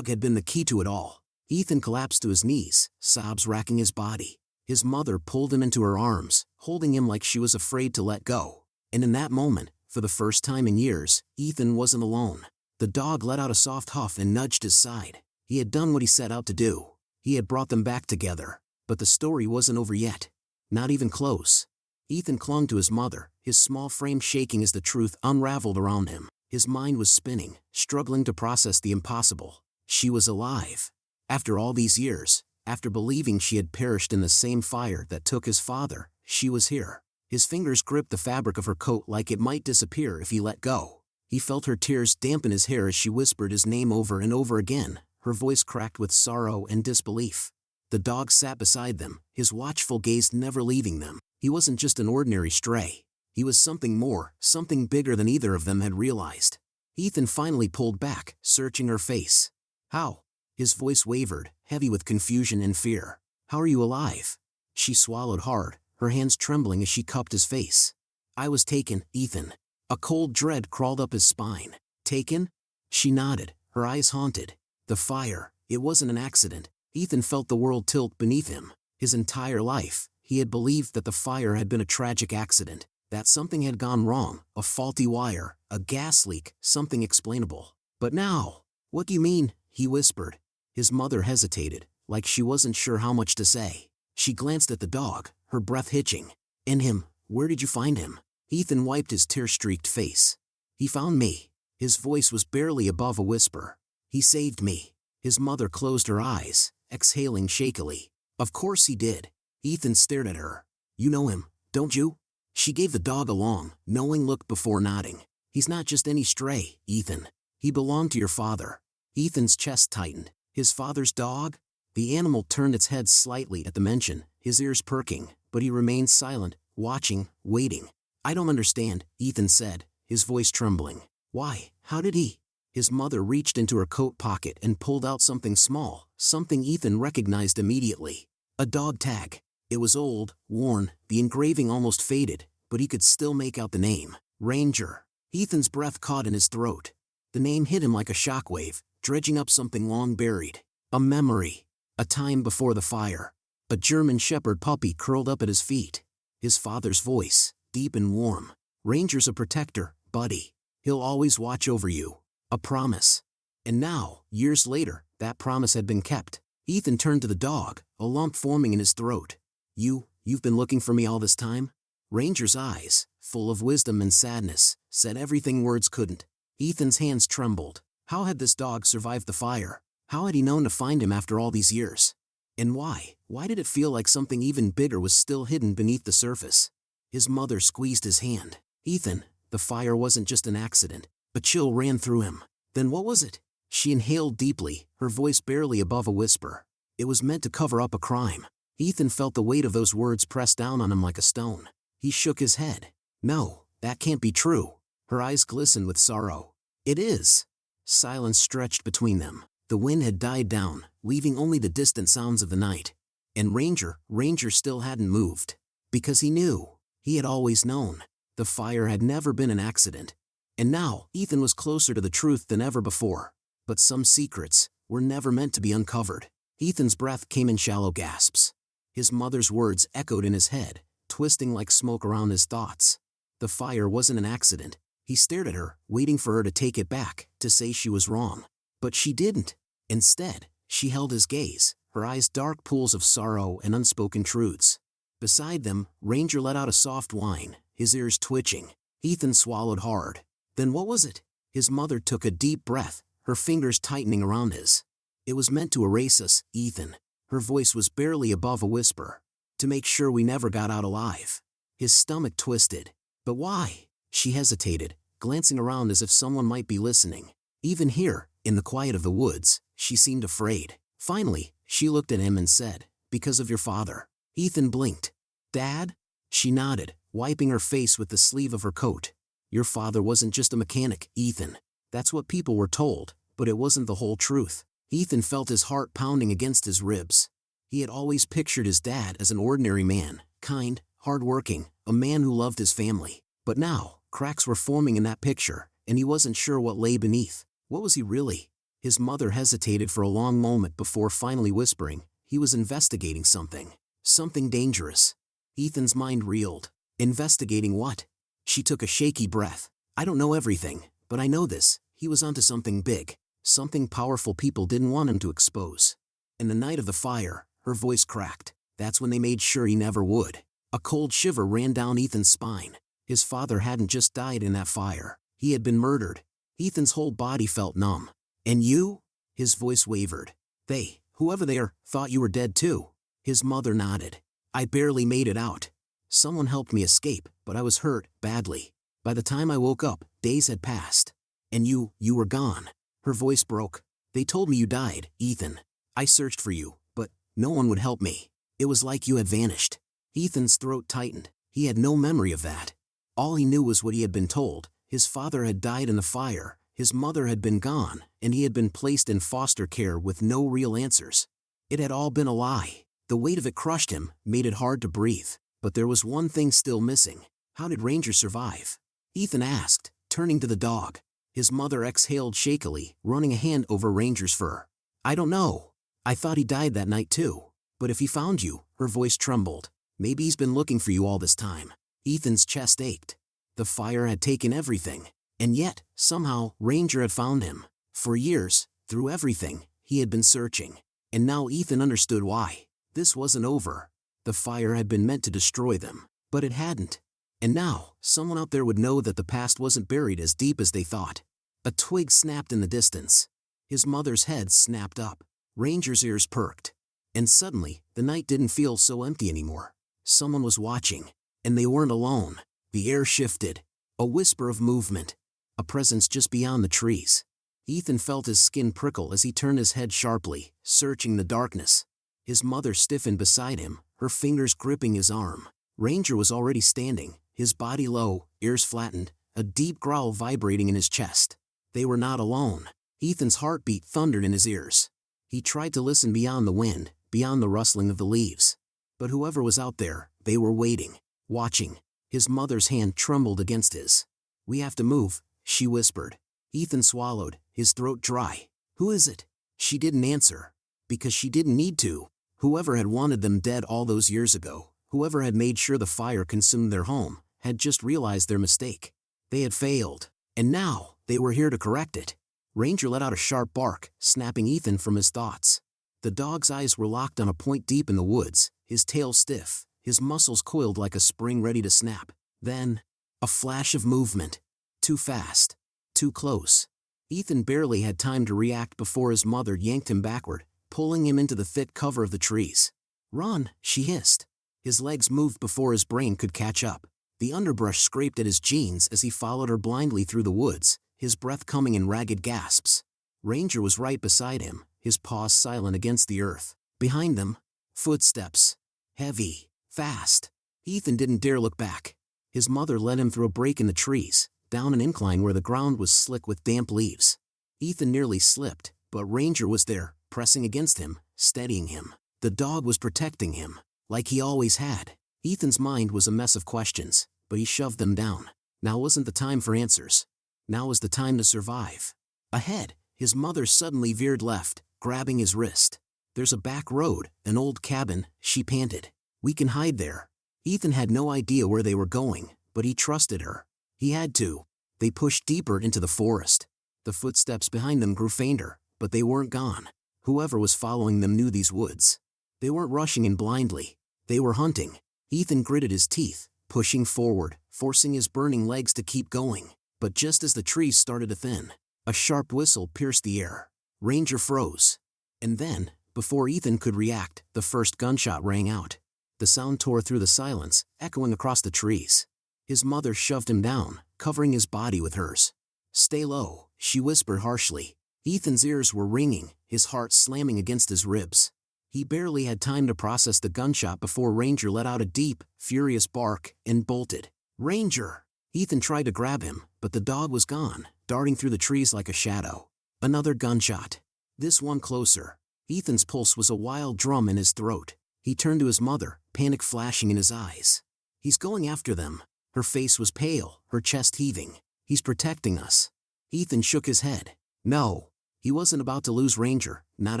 had been the key to it all. Ethan collapsed to his knees, sobs racking his body. His mother pulled him into her arms, holding him like she was afraid to let go. And in that moment, for the first time in years, Ethan wasn't alone. The dog let out a soft huff and nudged his side. He had done what he set out to do. He had brought them back together. But the story wasn't over yet. Not even close. Ethan clung to his mother, his small frame shaking as the truth unraveled around him. His mind was spinning, struggling to process the impossible. She was alive. After all these years, after believing she had perished in the same fire that took his father, she was here. His fingers gripped the fabric of her coat like it might disappear if he let go. He felt her tears dampen his hair as she whispered his name over and over again, her voice cracked with sorrow and disbelief. The dog sat beside them, his watchful gaze never leaving them. He wasn't just an ordinary stray. He was something more, something bigger than either of them had realized. Ethan finally pulled back, searching her face. "How?" His voice wavered, heavy with confusion and fear. "How are you alive?" She swallowed hard, her hands trembling as she cupped his face. "I was taken, Ethan." A cold dread crawled up his spine. "Taken?" She nodded, her eyes haunted. "The fire, it wasn't an accident." Ethan felt the world tilt beneath him. His entire life, he had believed that the fire had been a tragic accident, that something had gone wrong, a faulty wire, a gas leak, something explainable. But now, "What do you mean?" he whispered. His mother hesitated, like she wasn't sure how much to say. She glanced at the dog, her breath hitching. "And him, where did you find him?" Ethan wiped his tear-streaked face. "He found me." His voice was barely above a whisper. "He saved me." His mother closed her eyes, exhaling shakily. "Of course he did." Ethan stared at her. "You know him, don't you?" She gave the dog a long, knowing look before nodding. "He's not just any stray, Ethan. He belonged to your father." Ethan's chest tightened. His father's dog? The animal turned its head slightly at the mention, his ears perking, but he remained silent, watching, waiting. "I don't understand," Ethan said, his voice trembling. "Why, how did he?" His mother reached into her coat pocket and pulled out something small, something Ethan recognized immediately. A dog tag. It was old, worn, the engraving almost faded, but he could still make out the name. Ranger. Ethan's breath caught in his throat. The name hit him like a shockwave, dredging up something long buried. A memory. A time before the fire. A German shepherd puppy curled up at his feet. His father's voice, deep and warm. "Ranger's a protector, buddy. He'll always watch over you." A promise. And now, years later, that promise had been kept. Ethan turned to the dog, a lump forming in his throat. You've been looking for me all this time?" Ranger's eyes, full of wisdom and sadness, said everything words couldn't. Ethan's hands trembled. How had this dog survived the fire? How had he known to find him after all these years? And why? Why did it feel like something even bigger was still hidden beneath the surface? His mother squeezed his hand. "Ethan, the fire wasn't just an accident." A chill ran through him. "Then what was it?" She inhaled deeply, her voice barely above a whisper. "It was meant to cover up a crime." Ethan felt the weight of those words press down on him like a stone. He shook his head. "No, that can't be true." Her eyes glistened with sorrow. "It is." Silence stretched between them. The wind had died down, leaving only the distant sounds of the night. And Ranger still hadn't moved. Because he knew. He had always known. The fire had never been an accident. And now, Ethan was closer to the truth than ever before. But some secrets were never meant to be uncovered. Ethan's breath came in shallow gasps. His mother's words echoed in his head, twisting like smoke around his thoughts. The fire wasn't an accident. He stared at her, waiting for her to take it back, to say she was wrong. But she didn't. Instead, she held his gaze, her eyes dark pools of sorrow and unspoken truths. Beside them, Ranger let out a soft whine, his ears twitching. Ethan swallowed hard. "Then what was it?" His mother took a deep breath, her fingers tightening around his. "It was meant to erase us, Ethan." Her voice was barely above a whisper. "To make sure we never got out alive." His stomach twisted. "But why?" She hesitated, glancing around as if someone might be listening. Even here, in the quiet of the woods, she seemed afraid. Finally, she looked at him and said, "Because of your father." Ethan blinked. "Dad?" She nodded, wiping her face with the sleeve of her coat. "Your father wasn't just a mechanic, Ethan. That's what people were told, but it wasn't the whole truth." Ethan felt his heart pounding against his ribs. He had always pictured his dad as an ordinary man, kind, hard-working, a man who loved his family. But now, cracks were forming in that picture, and he wasn't sure what lay beneath. What was he really? His mother hesitated for a long moment before finally whispering, "He was investigating something. Something dangerous." Ethan's mind reeled. Investigating what? She took a shaky breath. "I don't know everything, but I know this. He was onto something big. Something powerful people didn't want him to expose." In the night of the fire, her voice cracked. That's when they made sure he never would. A cold shiver ran down Ethan's spine. His father hadn't just died in that fire. He had been murdered. Ethan's whole body felt numb. And you? His voice wavered. They, whoever they are, thought you were dead too. His mother nodded. I barely made it out. Someone helped me escape, but I was hurt, badly. By the time I woke up, days had passed. And you were gone. Her voice broke. They told me you died, Ethan. I searched for you, but no one would help me. It was like you had vanished. Ethan's throat tightened. He had no memory of that. All he knew was what he had been told. His father had died in the fire, his mother had been gone, and he had been placed in foster care with no real answers. It had all been a lie. The weight of it crushed him, made it hard to breathe. But there was one thing still missing. How did Ranger survive? Ethan asked, turning to the dog. His mother exhaled shakily, running a hand over Ranger's fur. I don't know. I thought he died that night too. But if he found you, her voice trembled. Maybe he's been looking for you all this time. Ethan's chest ached. The fire had taken everything. And yet, somehow, Ranger had found him. For years, through everything, he had been searching. And now Ethan understood why. This wasn't over. The fire had been meant to destroy them. But it hadn't. And now, someone out there would know that the past wasn't buried as deep as they thought. A twig snapped in the distance. His mother's head snapped up. Ranger's ears perked. And suddenly, the night didn't feel so empty anymore. Someone was watching. And they weren't alone. The air shifted. A whisper of movement. A presence just beyond the trees. Ethan felt his skin prickle as he turned his head sharply, searching the darkness. His mother stiffened beside him, her fingers gripping his arm. Ranger was already standing, his body low, ears flattened, a deep growl vibrating in his chest. They were not alone. Ethan's heartbeat thundered in his ears. He tried to listen beyond the wind, beyond the rustling of the leaves. But whoever was out there, they were waiting, watching. His mother's hand trembled against his. We have to move, she whispered. Ethan swallowed, his throat dry. Who is it? She didn't answer. Because she didn't need to. Whoever had wanted them dead all those years ago, whoever had made sure the fire consumed their home, had just realized their mistake. They had failed. And now, they were here to correct it. Ranger let out a sharp bark, snapping Ethan from his thoughts. The dog's eyes were locked on a point deep in the woods, his tail stiff, his muscles coiled like a spring ready to snap. Then, a flash of movement. Too fast. Too close. Ethan barely had time to react before his mother yanked him backward, pulling him into the thick cover of the trees. Run, she hissed. His legs moved before his brain could catch up. The underbrush scraped at his jeans as he followed her blindly through the woods, his breath coming in ragged gasps. Ranger was right beside him, his paws silent against the earth. Behind them, footsteps. Heavy, fast. Ethan didn't dare look back. His mother led him through a break in the trees, down an incline where the ground was slick with damp leaves. Ethan nearly slipped, but Ranger was there, pressing against him, steadying him. The dog was protecting him, like he always had. Ethan's mind was a mess of questions, but he shoved them down. Now wasn't the time for answers. Now was the time to survive. Ahead, his mother suddenly veered left, grabbing his wrist. There's a back road, an old cabin, she panted. We can hide there. Ethan had no idea where they were going, but he trusted her. He had to. They pushed deeper into the forest. The footsteps behind them grew fainter, but they weren't gone. Whoever was following them knew these woods. They weren't rushing in blindly. They were hunting. Ethan gritted his teeth, pushing forward, forcing his burning legs to keep going. But just as the trees started to thin, a sharp whistle pierced the air. Ranger froze. And then, before Ethan could react, the first gunshot rang out. The sound tore through the silence, echoing across the trees. His mother shoved him down, covering his body with hers. Stay low, she whispered harshly. Ethan's ears were ringing, his heart slamming against his ribs. He barely had time to process the gunshot before Ranger let out a deep, furious bark and bolted. Ranger! Ethan tried to grab him, but the dog was gone, darting through the trees like a shadow. Another gunshot. This one closer. Ethan's pulse was a wild drum in his throat. He turned to his mother, panic flashing in his eyes. He's going after them. Her face was pale, her chest heaving. He's protecting us. Ethan shook his head. No. He wasn't about to lose Ranger, not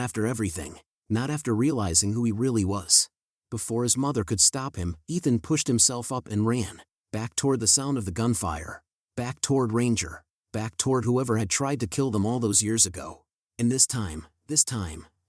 after everything. Not after realizing who he really was. Before his mother could stop him, Ethan pushed himself up and ran. Back toward the sound of the gunfire. Back toward Ranger. Back toward whoever had tried to kill them all those years ago. And this time,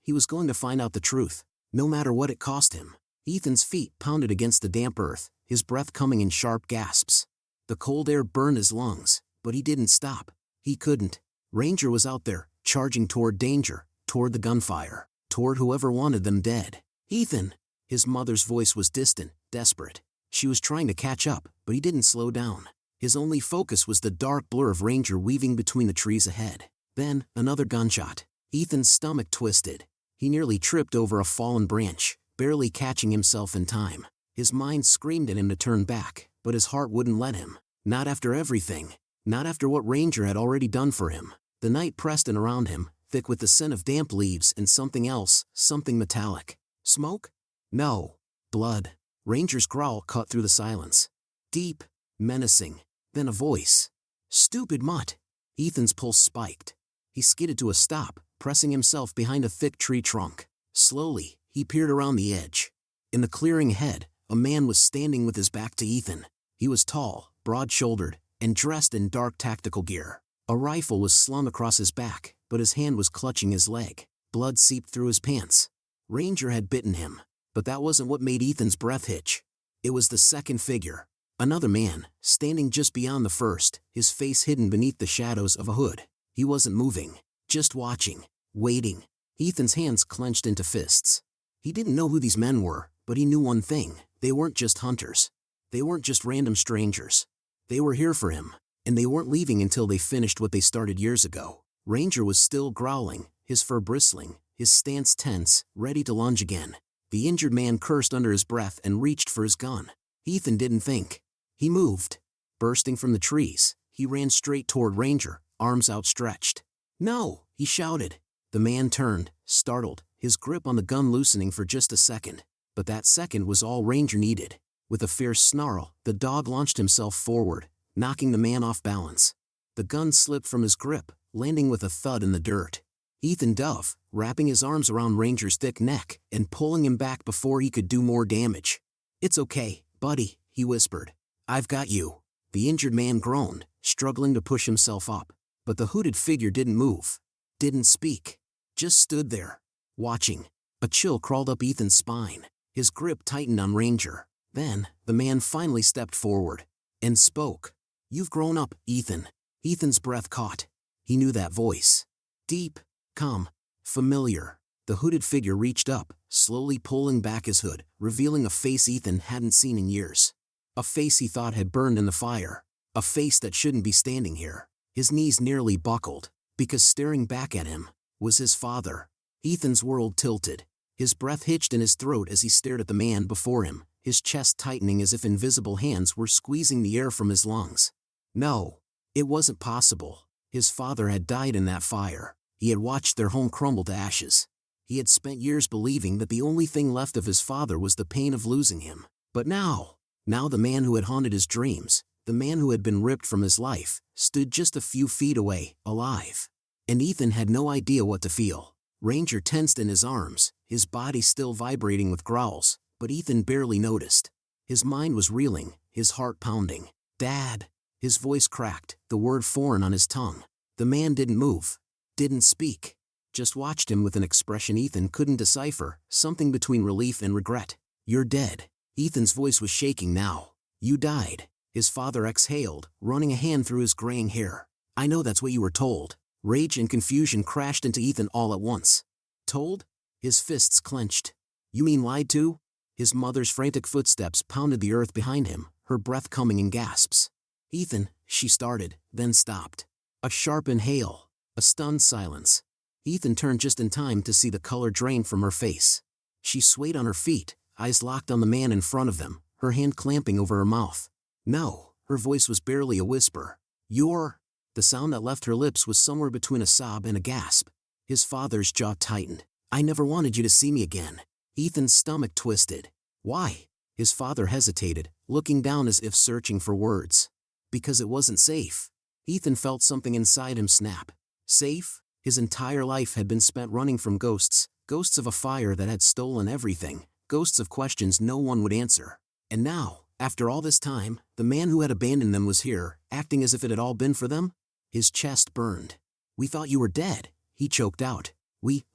he was going to find out the truth, no matter what it cost him. Ethan's feet pounded against the damp earth, his breath coming in sharp gasps. The cold air burned his lungs, but he didn't stop. He couldn't. Ranger was out there, charging toward danger, toward the gunfire, toward whoever wanted them dead. Ethan! His mother's voice was distant, desperate. She was trying to catch up, but he didn't slow down. His only focus was the dark blur of Ranger weaving between the trees ahead. Then, another gunshot. Ethan's stomach twisted. He nearly tripped over a fallen branch, barely catching himself in time. His mind screamed at him to turn back, but his heart wouldn't let him. Not after everything. Not after what Ranger had already done for him. The night pressed in around him, thick with the scent of damp leaves and something else, something metallic. Smoke? No. Blood. Ranger's growl cut through the silence. Deep, menacing. Then a voice. Stupid mutt. Ethan's pulse spiked. He skidded to a stop, pressing himself behind a thick tree trunk. Slowly, he peered around the edge. In the clearing ahead, a man was standing with his back to Ethan. He was tall, broad-shouldered, and dressed in dark tactical gear. A rifle was slung across his back, but his hand was clutching his leg. Blood seeped through his pants. Ranger had bitten him, but that wasn't what made Ethan's breath hitch. It was the second figure. Another man, standing just beyond the first, his face hidden beneath the shadows of a hood. He wasn't moving, just watching, waiting. Ethan's hands clenched into fists. He didn't know who these men were, but he knew one thing. They weren't just hunters. They weren't just random strangers. They were here for him, and they weren't leaving until they finished what they started years ago. Ranger was still growling, his fur bristling, his stance tense, ready to lunge again. The injured man cursed under his breath and reached for his gun. Ethan didn't think. He moved. Bursting from the trees, he ran straight toward Ranger, arms outstretched. No, he shouted. The man turned, startled, his grip on the gun loosening for just a second. But that second was all Ranger needed. With a fierce snarl, the dog launched himself forward, knocking the man off balance. The gun slipped from his grip, landing with a thud in the dirt. Ethan dove, wrapping his arms around Ranger's thick neck and pulling him back before he could do more damage. It's okay, buddy, he whispered. I've got you. The injured man groaned, struggling to push himself up. But the hooded figure didn't move, didn't speak, just stood there, watching. A chill crawled up Ethan's spine. His grip tightened on Ranger. Then, the man finally stepped forward and spoke. You've grown up, Ethan. Ethan's breath caught. He knew that voice. Deep, calm, familiar. The hooded figure reached up, slowly pulling back his hood, revealing a face Ethan hadn't seen in years. A face he thought had burned in the fire. A face that shouldn't be standing here. His knees nearly buckled, because staring back at him was his father. Ethan's world tilted. His breath hitched in his throat as he stared at the man before him, his chest tightening as if invisible hands were squeezing the air from his lungs. No, it wasn't possible. His father had died in that fire. He had watched their home crumble to ashes. He had spent years believing that the only thing left of his father was the pain of losing him. But now the man who had haunted his dreams, the man who had been ripped from his life, stood just a few feet away, alive. And Ethan had no idea what to feel. Ranger tensed in his arms, his body still vibrating with growls, but Ethan barely noticed. His mind was reeling, his heart pounding. Dad! His voice cracked, the word foreign on his tongue. The man didn't move, didn't speak, just watched him with an expression Ethan couldn't decipher, something between relief and regret. You're dead. Ethan's voice was shaking now. You died. His father exhaled, running a hand through his graying hair. I know that's what you were told. Rage and confusion crashed into Ethan all at once. Told? His fists clenched. You mean lied to? His mother's frantic footsteps pounded the earth behind him, her breath coming in gasps. Ethan, she started, then stopped. A sharp inhale, a stunned silence. Ethan turned just in time to see the color drain from her face. She swayed on her feet, eyes locked on the man in front of them, her hand clamping over her mouth. No, her voice was barely a whisper. You're... The sound that left her lips was somewhere between a sob and a gasp. His father's jaw tightened. I never wanted you to see me again. Ethan's stomach twisted. Why? His father hesitated, looking down as if searching for words. Because it wasn't safe. Ethan felt something inside him snap. Safe? His entire life had been spent running from ghosts, ghosts of a fire that had stolen everything, ghosts of questions no one would answer. And now, after all this time, the man who had abandoned them was here, acting as if it had all been for them? His chest burned. We thought you were dead, he choked out.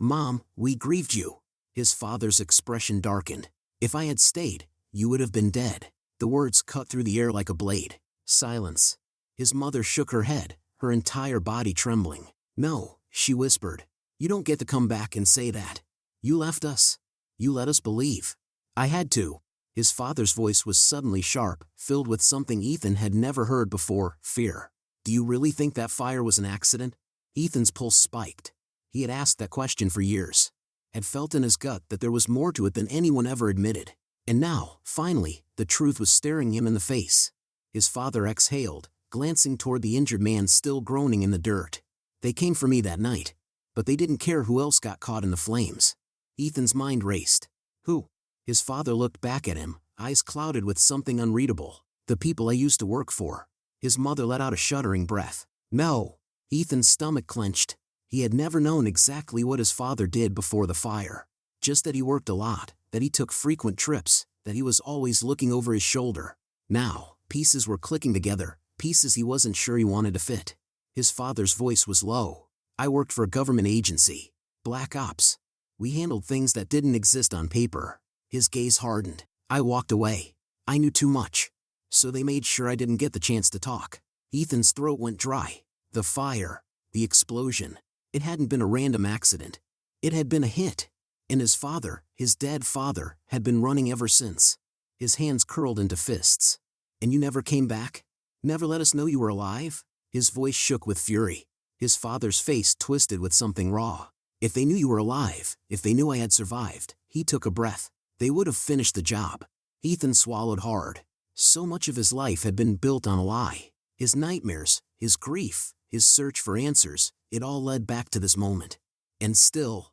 Mom, we grieved you. His father's expression darkened. If I had stayed, you would have been dead." The words cut through the air like a blade. Silence. His mother shook her head, her entire body trembling. "No," she whispered. "You don't get to come back and say that. You left us. You let us believe." "I had to." His father's voice was suddenly sharp, filled with something Ethan had never heard before, fear. "Do you really think that fire was an accident?" Ethan's pulse spiked. He had asked that question for years. Had felt in his gut that there was more to it than anyone ever admitted. And now, finally, the truth was staring him in the face. His father exhaled, glancing toward the injured man still groaning in the dirt. "They came for me that night. But they didn't care who else got caught in the flames." Ethan's mind raced. "Who?" His father looked back at him, eyes clouded with something unreadable. "The people I used to work for." His mother let out a shuddering breath. "No." Ethan's stomach clenched. He had never known exactly what his father did before the fire. Just that he worked a lot, that he took frequent trips, that he was always looking over his shoulder. Now, pieces were clicking together, pieces he wasn't sure he wanted to fit. His father's voice was low. "I worked for a government agency. Black Ops. We handled things that didn't exist on paper." His gaze hardened. "I walked away. I knew too much. So they made sure I didn't get the chance to talk." Ethan's throat went dry. The fire. The explosion. It hadn't been a random accident. It had been a hit. And his father, his dead father, had been running ever since. His hands curled into fists. "And you never came back? Never let us know you were alive?" His voice shook with fury. His father's face twisted with something raw. "If they knew you were alive, if they knew I had survived," he took a breath, "they would have finished the job." Ethan swallowed hard. So much of his life had been built on a lie. His nightmares, his grief, his search for answers, it all led back to this moment. And still,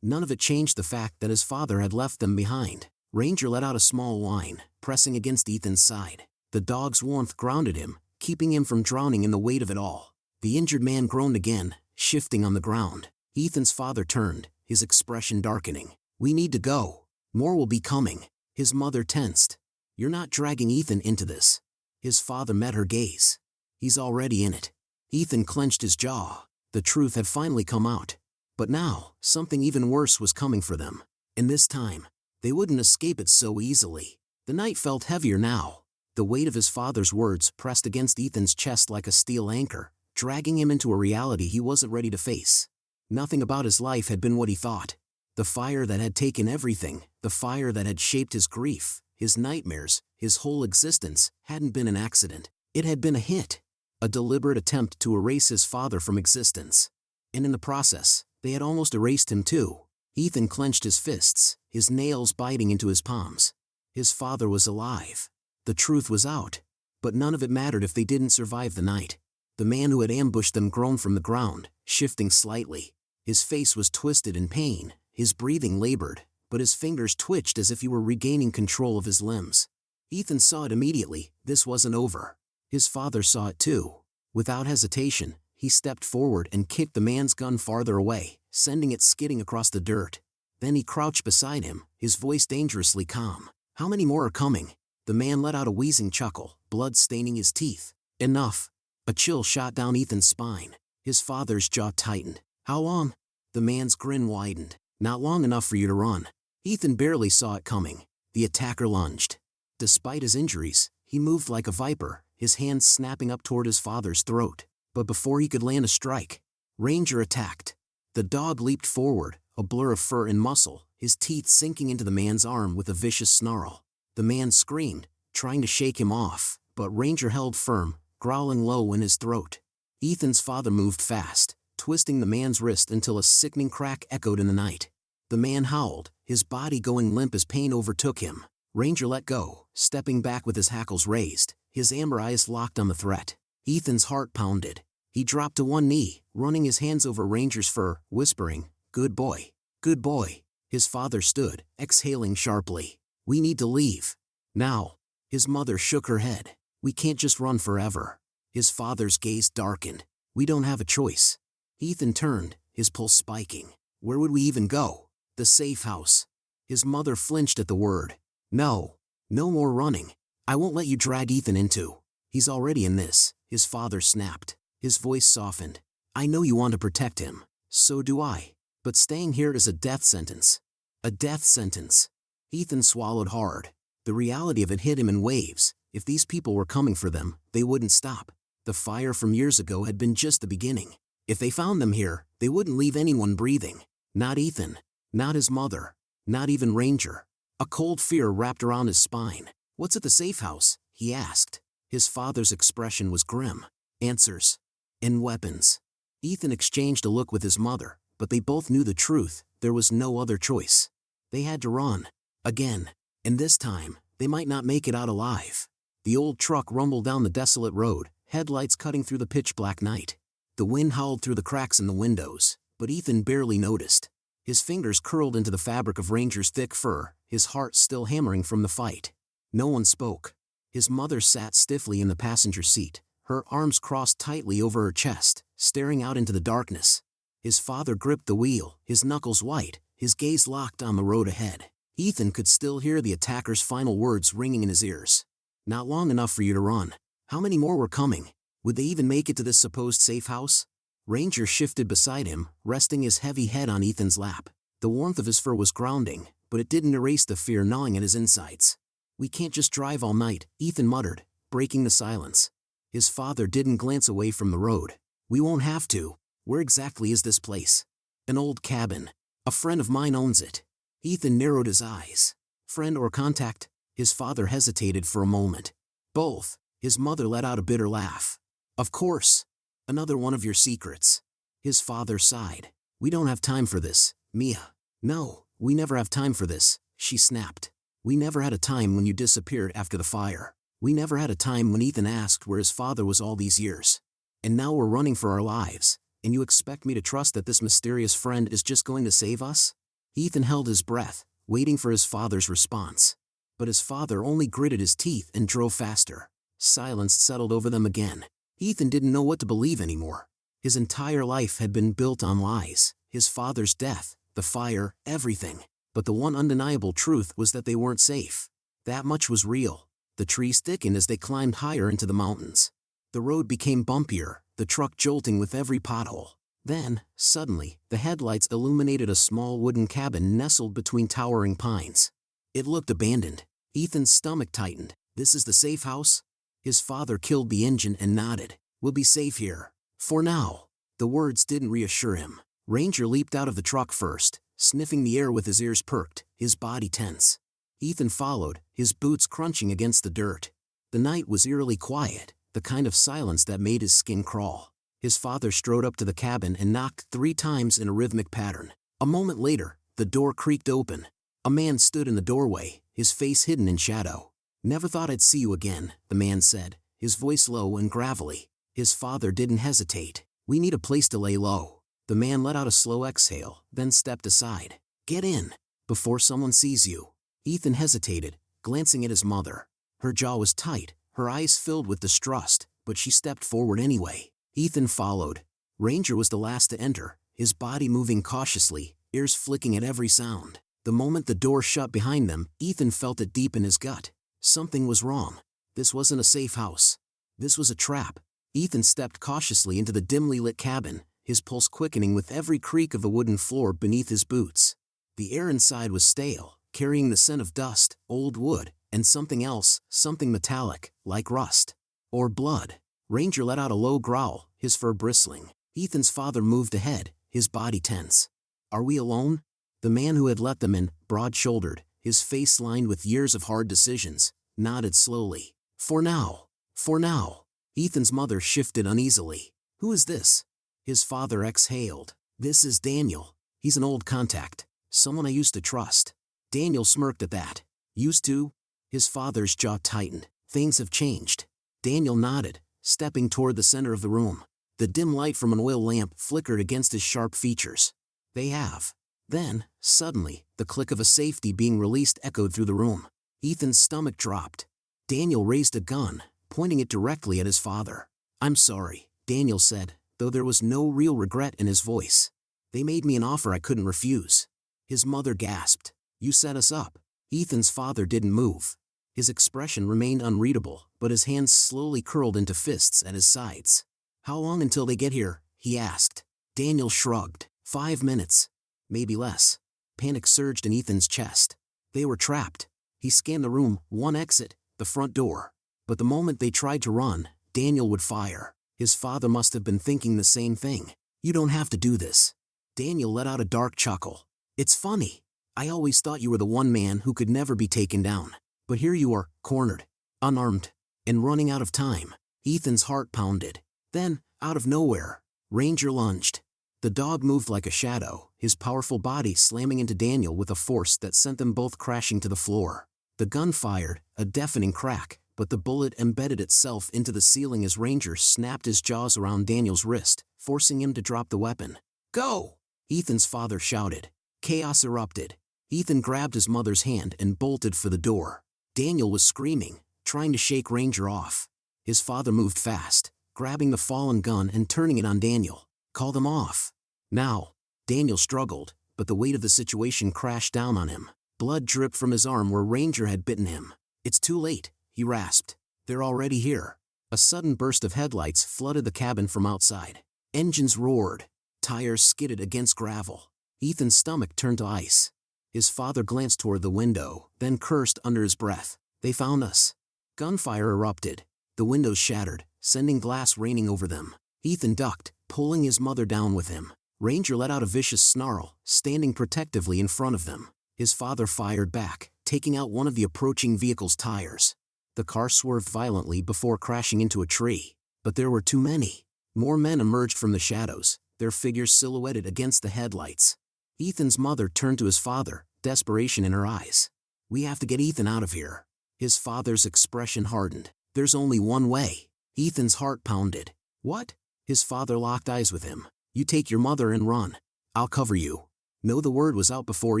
none of it changed the fact that his father had left them behind. Ranger let out a small whine, pressing against Ethan's side. The dog's warmth grounded him, keeping him from drowning in the weight of it all. The injured man groaned again, shifting on the ground. Ethan's father turned, his expression darkening. "We need to go. More will be coming." His mother tensed. "You're not dragging Ethan into this." His father met her gaze. "He's already in it." Ethan clenched his jaw. The truth had finally come out. But now, something even worse was coming for them. And this time, they wouldn't escape it so easily. The night felt heavier now. The weight of his father's words pressed against Ethan's chest like a steel anchor, dragging him into a reality he wasn't ready to face. Nothing about his life had been what he thought. The fire that had taken everything, the fire that had shaped his grief, his nightmares, his whole existence, hadn't been an accident. It had been a hit. A deliberate attempt to erase his father from existence. And in the process, they had almost erased him too. Ethan clenched his fists, his nails biting into his palms. His father was alive. The truth was out. But none of it mattered if they didn't survive the night. The man who had ambushed them groaned from the ground, shifting slightly. His face was twisted in pain, his breathing labored, but his fingers twitched as if he were regaining control of his limbs. Ethan saw it immediately. This wasn't over. His father saw it too. Without hesitation, he stepped forward and kicked the man's gun farther away, sending it skidding across the dirt. Then he crouched beside him, his voice dangerously calm. "How many more are coming?" The man let out a wheezing chuckle, blood staining his teeth. "Enough." A chill shot down Ethan's spine. His father's jaw tightened. "How long?" The man's grin widened. "Not long enough for you to run." Ethan barely saw it coming. The attacker lunged. Despite his injuries, he moved like a viper, his hands snapping up toward his father's throat. But before he could land a strike, Ranger attacked. The dog leaped forward, a blur of fur and muscle, his teeth sinking into the man's arm with a vicious snarl. The man screamed, trying to shake him off, but Ranger held firm, growling low in his throat. Ethan's father moved fast, twisting the man's wrist until a sickening crack echoed in the night. The man howled, his body going limp as pain overtook him. Ranger let go, stepping back with his hackles raised, his amber eyes locked on the threat. Ethan's heart pounded. He dropped to one knee, running his hands over Ranger's fur, whispering, "Good boy. Good boy." His father stood, exhaling sharply. "We need to leave. Now." His mother shook her head. "We can't just run forever." His father's gaze darkened. "We don't have a choice." Ethan turned, his pulse spiking. "Where would we even go?" "The safe house." His mother flinched at the word. "No. No more running. I won't let you drag Ethan into. He's already in this," his father snapped. His voice softened. "I know you want to protect him. So do I. But staying here is a death sentence. A death sentence." Ethan swallowed hard. The reality of it hit him in waves. If these people were coming for them, they wouldn't stop. The fire from years ago had been just the beginning. If they found them here, they wouldn't leave anyone breathing. Not Ethan. Not his mother. Not even Ranger. A cold fear wrapped around his spine. "What's at the safe house?" he asked. His father's expression was grim. "Answers. And weapons." Ethan exchanged a look with his mother, but they both knew the truth. There was no other choice. They had to run. Again. And this time, they might not make it out alive. The old truck rumbled down the desolate road, headlights cutting through the pitch-black night. The wind howled through the cracks in the windows, but Ethan barely noticed. His fingers curled into the fabric of Ranger's thick fur, his heart still hammering from the fight. No one spoke. His mother sat stiffly in the passenger seat, her arms crossed tightly over her chest, staring out into the darkness. His father gripped the wheel, his knuckles white, his gaze locked on the road ahead. Ethan could still hear the attacker's final words ringing in his ears. "Not long enough for you to run." How many more were coming? Would they even make it to this supposed safe house? Ranger shifted beside him, resting his heavy head on Ethan's lap. The warmth of his fur was grounding, but it didn't erase the fear gnawing at his insides. "We can't just drive all night," Ethan muttered, breaking the silence. His father didn't glance away from the road. "We won't have to. Where exactly is this place?" "An old cabin. A friend of mine owns it." Ethan narrowed his eyes. "Friend or contact?" His father hesitated for a moment. "Both." His mother let out a bitter laugh. "Of course. Another one of your secrets." His father sighed. "We don't have time for this, Mia." "No, we never have time for this," she snapped. "We never had a time when you disappeared after the fire. We never had a time when Ethan asked where his father was all these years. And now we're running for our lives, and you expect me to trust that this mysterious friend is just going to save us?" Ethan held his breath, waiting for his father's response. But his father only gritted his teeth and drove faster. Silence settled over them again. Ethan didn't know what to believe anymore. His entire life had been built on lies. His father's death, the fire, everything. But the one undeniable truth was that they weren't safe. That much was real. The trees thickened as they climbed higher into the mountains. The road became bumpier, the truck jolting with every pothole. Then, suddenly, the headlights illuminated a small wooden cabin nestled between towering pines. It looked abandoned. Ethan's stomach tightened. "This is the safe house?" His father killed the engine and nodded. "We'll be safe here. For now." The words didn't reassure him. Ranger leaped out of the truck first, sniffing the air with his ears perked, his body tense. Ethan followed, his boots crunching against the dirt. The night was eerily quiet, the kind of silence that made his skin crawl. His father strode up to the cabin and knocked 3 times in a rhythmic pattern. A moment later, the door creaked open. A man stood in the doorway, his face hidden in shadow. "Never thought I'd see you again," the man said, his voice low and gravelly. His father didn't hesitate. "We need a place to lay low." The man let out a slow exhale, then stepped aside. "Get in, before someone sees you." Ethan hesitated, glancing at his mother. Her jaw was tight, her eyes filled with distrust, but she stepped forward anyway. Ethan followed. Ranger was the last to enter, his body moving cautiously, ears flicking at every sound. The moment the door shut behind them, Ethan felt it deep in his gut. Something was wrong. This wasn't a safe house. This was a trap. Ethan stepped cautiously into the dimly lit cabin, his pulse quickening with every creak of the wooden floor beneath his boots. The air inside was stale, carrying the scent of dust, old wood, and something else, something metallic, like rust. Or blood. Ranger let out a low growl, his fur bristling. Ethan's father moved ahead, his body tense. "Are we alone?" The man who had let them in, broad-shouldered, his face lined with years of hard decisions, nodded slowly. For now. For now." Ethan's mother shifted uneasily. "Who is this?" His father exhaled. "This is Daniel. He's an old contact. Someone I used to trust." Daniel smirked at that. "Used to?" His father's jaw tightened. "Things have changed." Daniel nodded, stepping toward the center of the room. The dim light from an oil lamp flickered against his sharp features. "They have." Then, suddenly, the click of a safety being released echoed through the room. Ethan's stomach dropped. Daniel raised a gun, pointing it directly at his father. "I'm sorry," Daniel said, though there was no real regret in his voice. "They made me an offer I couldn't refuse." His mother gasped. "You set us up." Ethan's father didn't move. His expression remained unreadable, but his hands slowly curled into fists at his sides. "How long until they get here?" he asked. Daniel shrugged. 5 minutes. Maybe less. Panic surged in Ethan's chest. They were trapped. He scanned the room, one exit, the front door. But the moment they tried to run, Daniel would fire. His father must have been thinking the same thing. You don't have to do this. Daniel let out a dark chuckle. It's funny. I always thought you were the one man who could never be taken down. But here you are, cornered, unarmed, and running out of time. Ethan's heart pounded. Then, out of nowhere, Ranger lunged. The dog moved like a shadow, his powerful body slamming into Daniel with a force that sent them both crashing to the floor. The gun fired, a deafening crack, but the bullet embedded itself into the ceiling as Ranger snapped his jaws around Daniel's wrist, forcing him to drop the weapon. Go! Ethan's father shouted. Chaos erupted. Ethan grabbed his mother's hand and bolted for the door. Daniel was screaming, trying to shake Ranger off. His father moved fast, grabbing the fallen gun and turning it on Daniel. Call them off. Now. Daniel struggled, but the weight of the situation crashed down on him. Blood dripped from his arm where Ranger had bitten him. It's too late, he rasped. They're already here. A sudden burst of headlights flooded the cabin from outside. Engines roared. Tires skidded against gravel. Ethan's stomach turned to ice. His father glanced toward the window, then cursed under his breath. They found us. Gunfire erupted. The windows shattered, sending glass raining over them. Ethan ducked, pulling his mother down with him. Ranger let out a vicious snarl, standing protectively in front of them. His father fired back, taking out one of the approaching vehicle's tires. The car swerved violently before crashing into a tree. But there were too many. More men emerged from the shadows, their figures silhouetted against the headlights. Ethan's mother turned to his father, desperation in her eyes. We have to get Ethan out of here. His father's expression hardened. There's only one way. Ethan's heart pounded. What? His father locked eyes with him. You take your mother and run. I'll cover you. No, the word was out before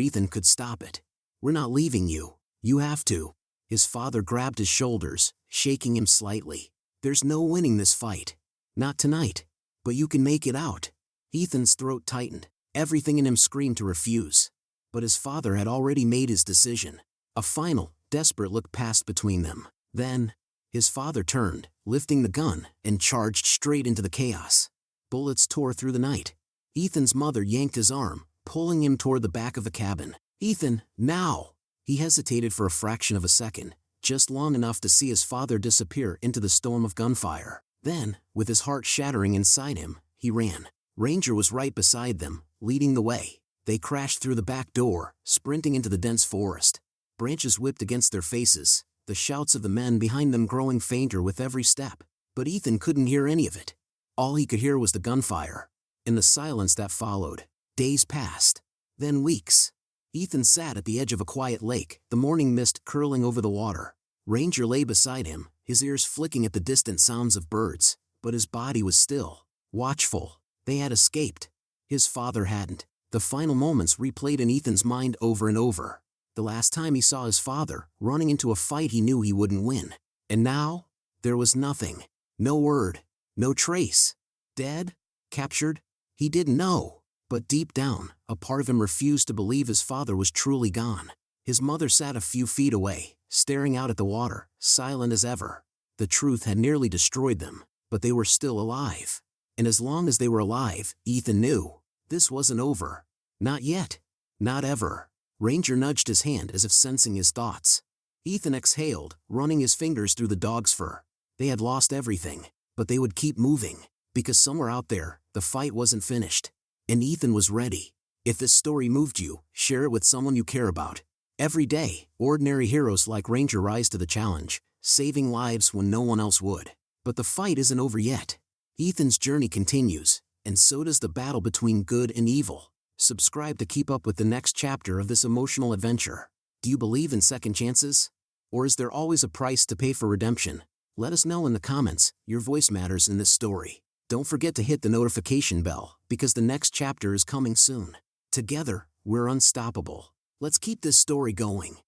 Ethan could stop it. We're not leaving you. You have to. His father grabbed his shoulders, shaking him slightly. There's no winning this fight. Not tonight. But you can make it out. Ethan's throat tightened. Everything in him screamed to refuse. But his father had already made his decision. A final, desperate look passed between them. Then, his father turned, lifting the gun, and charged straight into the chaos. Bullets tore through the night. Ethan's mother yanked his arm, pulling him toward the back of the cabin. Ethan, now! He hesitated for a fraction of a second, just long enough to see his father disappear into the storm of gunfire. Then, with his heart shattering inside him, he ran. Ranger was right beside them, leading the way. They crashed through the back door, sprinting into the dense forest. Branches whipped against their faces, the shouts of the men behind them growing fainter with every step. But Ethan couldn't hear any of it. All he could hear was the gunfire. In the silence that followed, days passed. Then weeks. Ethan sat at the edge of a quiet lake, the morning mist curling over the water. Ranger lay beside him, his ears flicking at the distant sounds of birds, but his body was still, watchful. They had escaped. His father hadn't. The final moments replayed in Ethan's mind over and over. The last time he saw his father, running into a fight he knew he wouldn't win. And now, there was nothing. No word. No trace. Dead? Captured? He didn't know. But deep down, a part of him refused to believe his father was truly gone. His mother sat a few feet away, staring out at the water, silent as ever. The truth had nearly destroyed them, but they were still alive. And as long as they were alive, Ethan knew. This wasn't over. Not yet. Not ever. Ranger nudged his hand as if sensing his thoughts. Ethan exhaled, running his fingers through the dog's fur. They had lost everything, but they would keep moving, because somewhere out there, the fight wasn't finished. And Ethan was ready. If this story moved you, share it with someone you care about. Every day, ordinary heroes like Ranger rise to the challenge, saving lives when no one else would. But the fight isn't over yet. Ethan's journey continues, and so does the battle between good and evil. Subscribe to keep up with the next chapter of this emotional adventure. Do you believe in second chances? Or is there always a price to pay for redemption? Let us know in the comments. Your voice matters in this story. Don't forget to hit the notification bell, because the next chapter is coming soon. Together, we're unstoppable. Let's keep this story going.